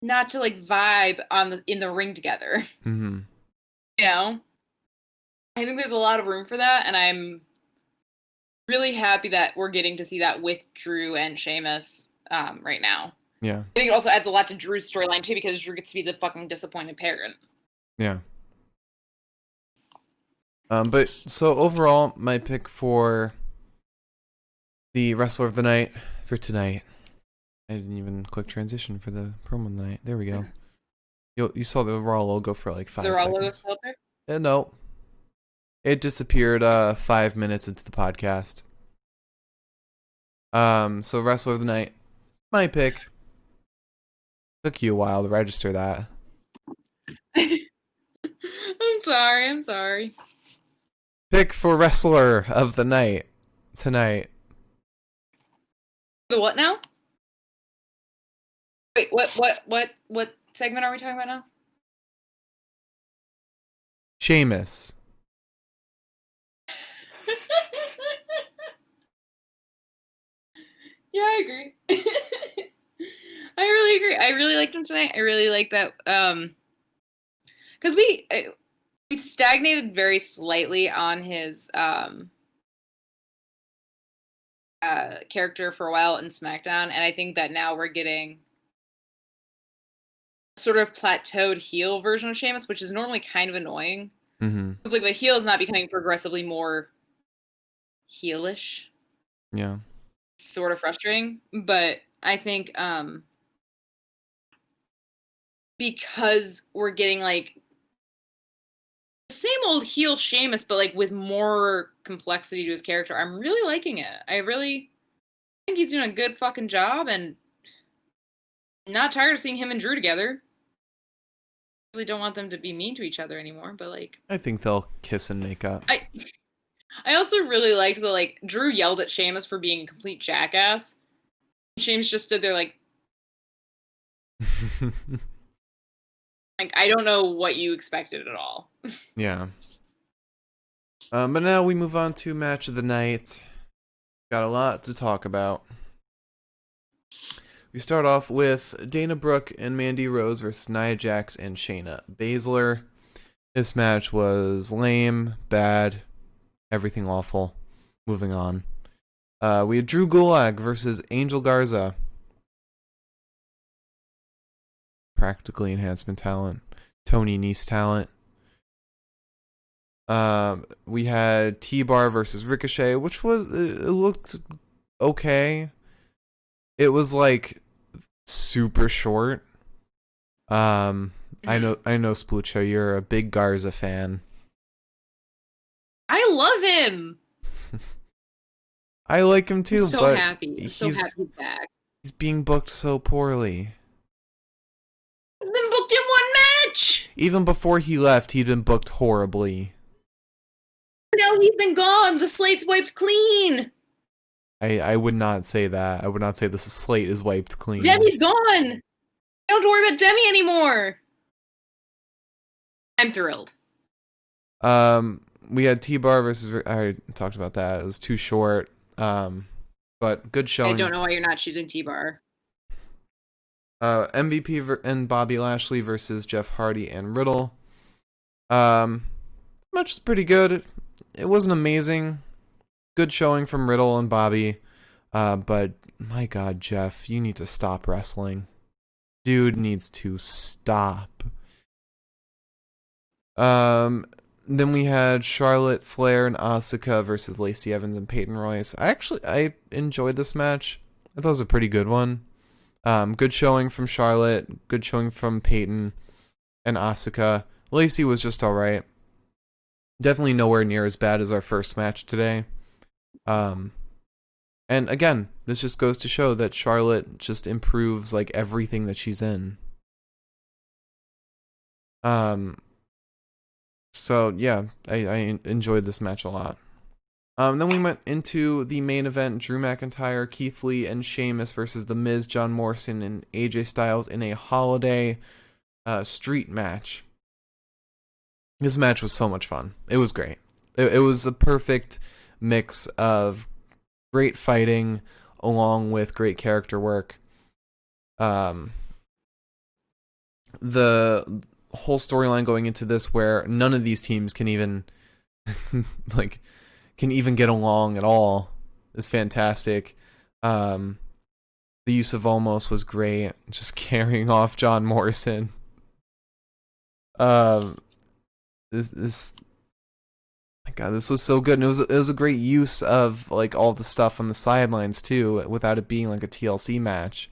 not to like vibe in the ring together. Mm-hmm. You know? I think there's a lot of room for that, and I'm really happy that we're getting to see that with Drew and Sheamus right now. Yeah. I think it also adds a lot to Drew's storyline too, because Drew gets to be the fucking disappointed parent. Yeah. But so overall, my pick for the Wrestler of the Night for tonight. I didn't even click transition for the promo of the night. There we go. You saw the Raw logo for like 5 Is the Raw logo seconds. still up there? No. It disappeared 5 minutes into the podcast. So Wrestler of the Night, my pick. Took you a while to register that. I'm sorry. Pick for Wrestler of the Night tonight. The what now? Wait, what segment are we talking about now? Sheamus. Yeah, I agree. I really agree. I really liked him tonight. I really like that because we stagnated very slightly on his character for a while in SmackDown, and I think that now we're getting a sort of plateaued heel version of Sheamus, which is normally kind of annoying. Mm-hmm. Because like the heel is not becoming progressively more heelish. Yeah. Sort of frustrating, but I think because we're getting like the same old heel Sheamus, but like with more complexity to his character, I'm really liking it. I really think he's doing a good fucking job, and not tired of seeing him and Drew together. Really don't want them to be mean to each other anymore, but like I think they'll kiss and make up. I also really liked the like Drew yelled at Sheamus for being a complete jackass. Sheamus just stood there like I don't know what you expected at all. Yeah. But now we move on to match of the night. Got a lot to talk about. We start off with Dana Brooke and Mandy Rose versus Nia Jax and Shayna Baszler. This match was lame, bad, everything awful. Moving on. We had Drew Gulak versus Angel Garza. Practically enhancement talent. Tony Nese talent. We had T-Bar versus Ricochet, which was, it looked okay. It was like super short. I know Splucha, you're a big Garza fan. I love him. I like him too, I'm so but happy. I'm so happy he's back. He's being booked so poorly. He's been booked in one match. Even before he left, he'd been booked horribly. Now he's been gone. The slate's wiped clean. I would not say that. I would not say this slate is wiped clean. Demi's gone. I don't have to worry about Demi anymore. I'm thrilled. We had T-Bar versus... I already talked about that. It was too short. But good showing. I don't know why you're not choosing T-Bar. MVP and Bobby Lashley versus Jeff Hardy and Riddle. Match was pretty good. It wasn't amazing. Good showing from Riddle and Bobby. But my God, Jeff, you need to stop wrestling. Dude needs to stop. Then we had Charlotte, Flair, and Asuka versus Lacey Evans and Peyton Royce. I enjoyed this match. I thought it was a pretty good one. Good showing from Charlotte. Good showing from Peyton and Asuka. Lacey was just alright. Definitely nowhere near as bad as our first match today. And again, this just goes to show that Charlotte just improves like everything that she's in. So yeah, I enjoyed this match a lot. Then we went into the main event: Drew McIntyre, Keith Lee, and Sheamus versus The Miz, John Morrison, and AJ Styles in a holiday street match. This match was so much fun. It was great. It was a perfect mix of great fighting along with great character work. The whole storyline going into this, where none of these teams can even can even get along at all, is fantastic. The use of Almost was great, just carrying off John Morrison. This my God, this was so good, and it was a great use of like all the stuff on the sidelines too, without it being like a TLC match.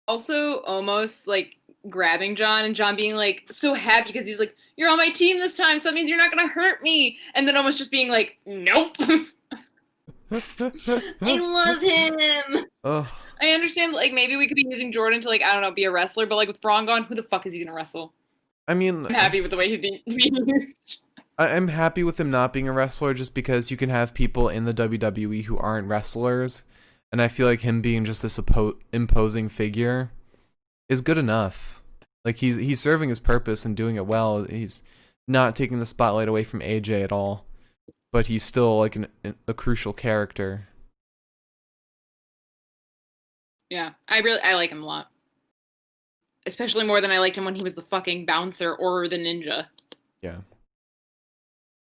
Also, almost like grabbing John and John being like so happy because he's like, "You're on my team this time, so that means you're not gonna hurt me." And then almost just being like, "Nope." I love him. Ugh. I understand, like, maybe we could be using Jordan to, like, I don't know, be a wrestler, but, like, with Braun gone, who the fuck is he gonna wrestle? I mean, I'm happy with the way he's being used. I'm happy with him not being a wrestler, just because you can have people in the WWE who aren't wrestlers, and I feel like him being just this imposing figure is good enough. Like, he's serving his purpose and doing it well. He's not taking the spotlight away from AJ at all, but he's still like a crucial character. Yeah, I like him a lot. Especially more than I liked him when he was the fucking bouncer or the ninja. Yeah.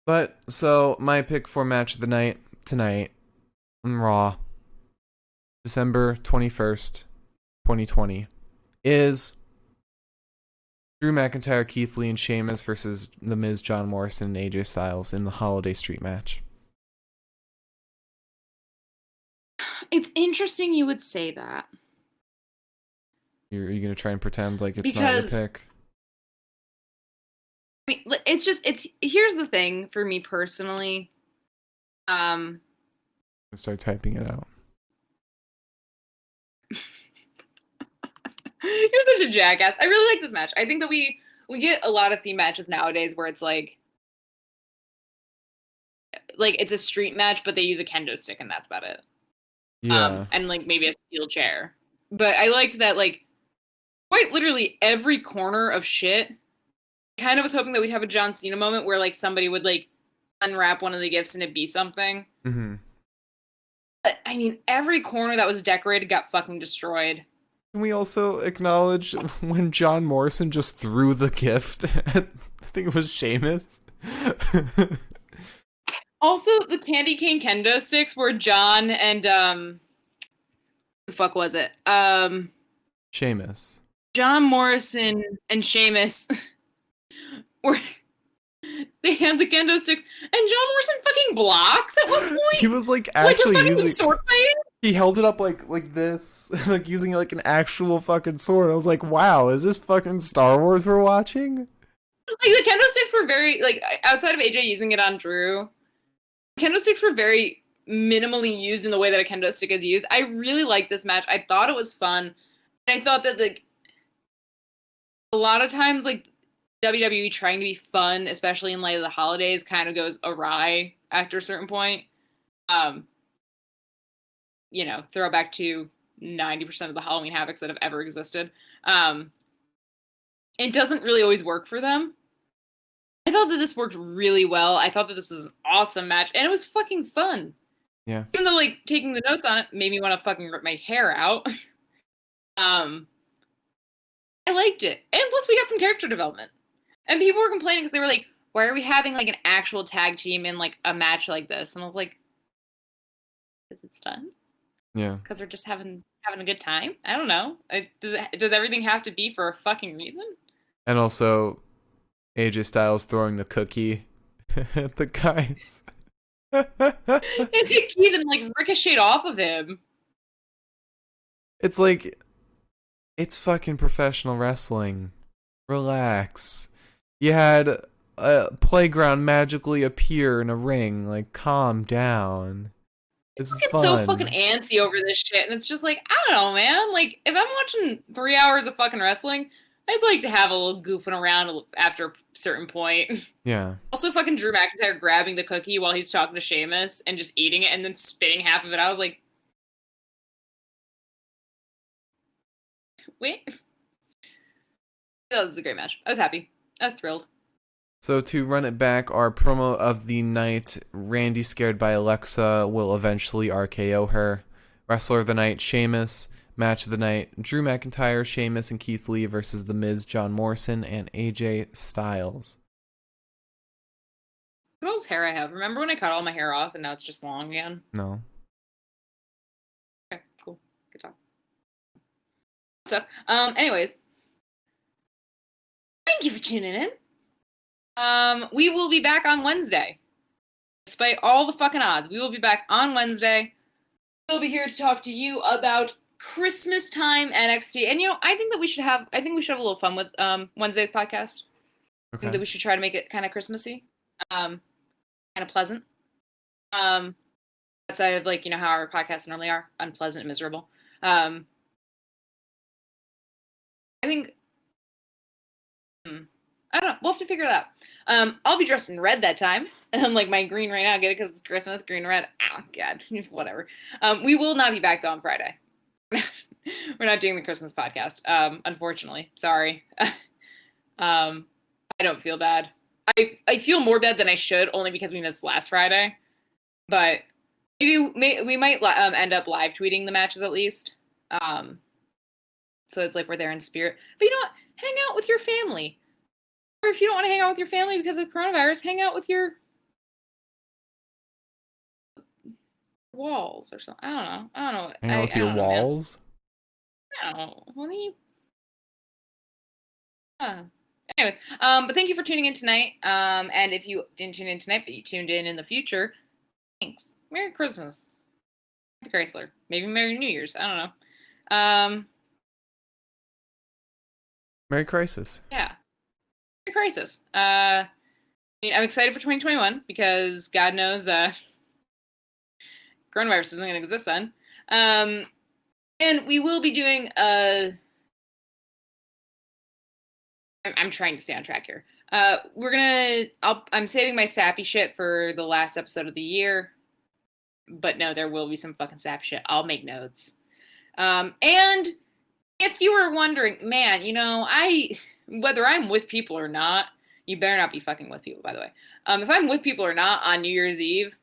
But, so, my pick for match of the night tonight on Raw, December 21st, 2020, is Drew McIntyre, Keith Lee, and Sheamus versus The Miz, John Morrison, and AJ Styles in the Holiday Street match. It's interesting you would say that. Are you going to try and pretend like it's Because, not your pick? I mean, here's the thing for me personally. Start typing it out. You're such a jackass. I really like this match. I think that we get a lot of theme matches nowadays where it's like it's a street match, but they use a kendo stick and that's about it. Yeah. And like maybe a steel chair. But I liked that, like, quite literally every corner of shit. Kind of was hoping that we'd have a John Cena moment where like somebody would like unwrap one of the gifts and it'd be something. Mm-hmm. But I mean, every corner that was decorated got fucking destroyed. Can we also acknowledge when John Morrison just threw the gift at, I think it was Sheamus? Also, the candy cane kendo sticks were John and the fuck was it? Sheamus. John Morrison and Sheamus were they had the kendo sticks and John Morrison fucking blocks at one point. He was like actually like using sword fighting. He held it up like this, like using like an actual fucking sword. I was like, wow, is this fucking Star Wars we're watching? Like the kendo sticks were very like outside of AJ using it on Drew. Kendo sticks were very minimally used in the way that a kendo stick is used. I really liked this match. I thought it was fun. And I thought that a lot of times like WWE trying to be fun, especially in light of the holidays, kind of goes awry after a certain point. You know, throwback to 90% of the Halloween Havocs that have ever existed. It doesn't really always work for them. I thought that this worked really well. I thought that this was an awesome match, and it was fucking fun. Yeah. Even though, like, taking the notes on it made me want to fucking rip my hair out. I liked it. And plus, we got some character development. And people were complaining because they were like, why are we having, like, an actual tag team in, like, a match like this? And I was like, because it's fun. Yeah. Because we're just having a good time? I don't know. Does everything have to be for a fucking reason? And also, AJ Styles throwing the cookie at the guys. It hit Keith and, like, ricocheted off of him. It's like, it's fucking professional wrestling. Relax. You had a playground magically appear in a ring. Like, calm down. This is get fun. so fucking antsy over this shit, and it's just like, I don't know, man. Like, if I'm watching 3 hours of fucking wrestling, I'd like to have a little goofing around after a certain point. Yeah. Also, fucking Drew McIntyre grabbing the cookie while he's talking to Sheamus and just eating it and then spitting half of it. I was like, wait. That was a great match. I was happy. I was thrilled. So to run it back, our promo of the night, Randy scared by Alexa will eventually RKO her. Wrestler of the night, Sheamus. Match of the night, Drew McIntyre, Sheamus, and Keith Lee versus The Miz, John Morrison, and AJ Styles. What else hair I have? Remember when I cut all my hair off and now it's just long again? No. Okay, cool. Good talk. So, anyways. Thank you for tuning in. We will be back on Wednesday. Despite all the fucking odds, we will be back on Wednesday. We'll be here to talk to you about Christmas time NXT. And I think we should have a little fun with Wednesday's podcast. I think that we should try to make it kind of Christmassy. Kind of pleasant. Outside of how our podcasts normally are, unpleasant and miserable. I think I don't know. We'll have to figure it out. I'll be dressed in red that time. And my green right now. Get it because it's Christmas. Green and red. Oh, God. Whatever. We will not be back, though, on Friday. We're not doing the Christmas podcast, unfortunately. Sorry. I don't feel bad. I feel more bad than I should, only because we missed last Friday. But maybe we might end up live tweeting the matches at least. So it's we're there in spirit. But you know what? Hang out with your family. Or if you don't want to hang out with your family because of coronavirus, hang out with your walls or something. I don't know. Hang out with your walls? I don't know. What do you... Anyways, but thank you for tuning in tonight. And if you didn't tune in tonight, but you tuned in the future, thanks. Merry Christmas. Happy Chrysler. Maybe Merry New Year's. I don't know. Merry Crisis. Yeah. Merry Crisis. I'm excited for 2021 because God knows coronavirus isn't going to exist then. And we will be doing I'm trying to stay on track here. I'm saving my sappy shit for the last episode of the year. But no, there will be some fucking sap shit. I'll make notes. And if you were wondering, man, whether I'm with people or not, you better not be fucking with people, by the way. If I'm with people or not on New Year's Eve, you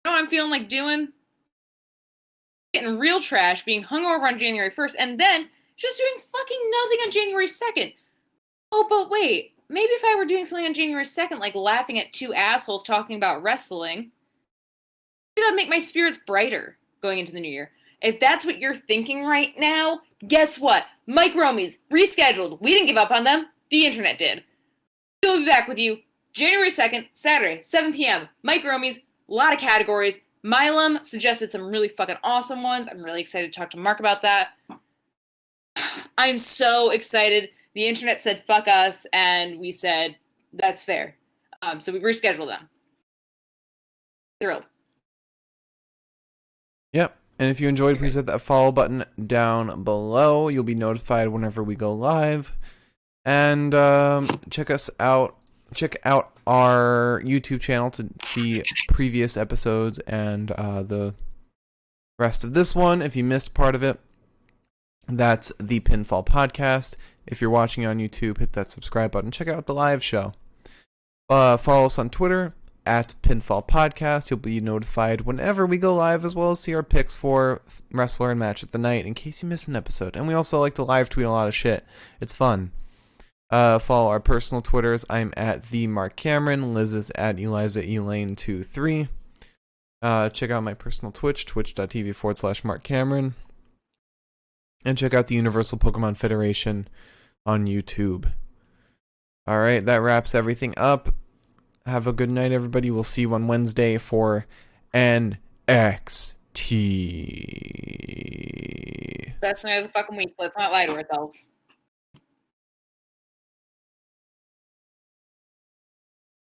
know what I'm feeling like doing? Getting real trash, being hungover on January 1st, and then just doing fucking nothing on January 2nd. Oh, but wait. Maybe if I were doing something on January 2nd, like laughing at two assholes talking about wrestling, maybe that'd make my spirits brighter going into the new year. If that's what you're thinking right now, guess what? Mike Romy's rescheduled. We didn't give up on them. The internet did. We'll be back with you January 2nd, Saturday, 7 p.m. Mike Romy's, a lot of categories. Milam suggested some really fucking awesome ones. I'm really excited to talk to Mark about that. I'm so excited. The internet said, fuck us, and we said, that's fair. So we rescheduled them. Thrilled. Yep. And if you enjoyed, please hit that follow button down below. You'll be notified whenever we go live. And check us out. Check out our YouTube channel to see previous episodes and the rest of this one. If you missed part of it, that's the Pinfall Podcast. If you're watching on YouTube, hit that subscribe button. Check out the live show. Follow us on Twitter at Pinfall Podcast. You'll be notified whenever we go live, as well as see our picks for wrestler and match of the night in case you miss an episode. And we also like to live tweet a lot of shit. It's fun. Follow our personal Twitters. I'm at the Mark Cameron. Liz is at Eliza Elaine23. Check out my personal Twitch, twitch.tv/Mark Cameron. And check out the Universal Pokemon Federation on YouTube. Alright, that wraps everything up. Have a good night, everybody. We'll see you on Wednesday for NXT. Best night of the fucking week. Let's not lie to ourselves.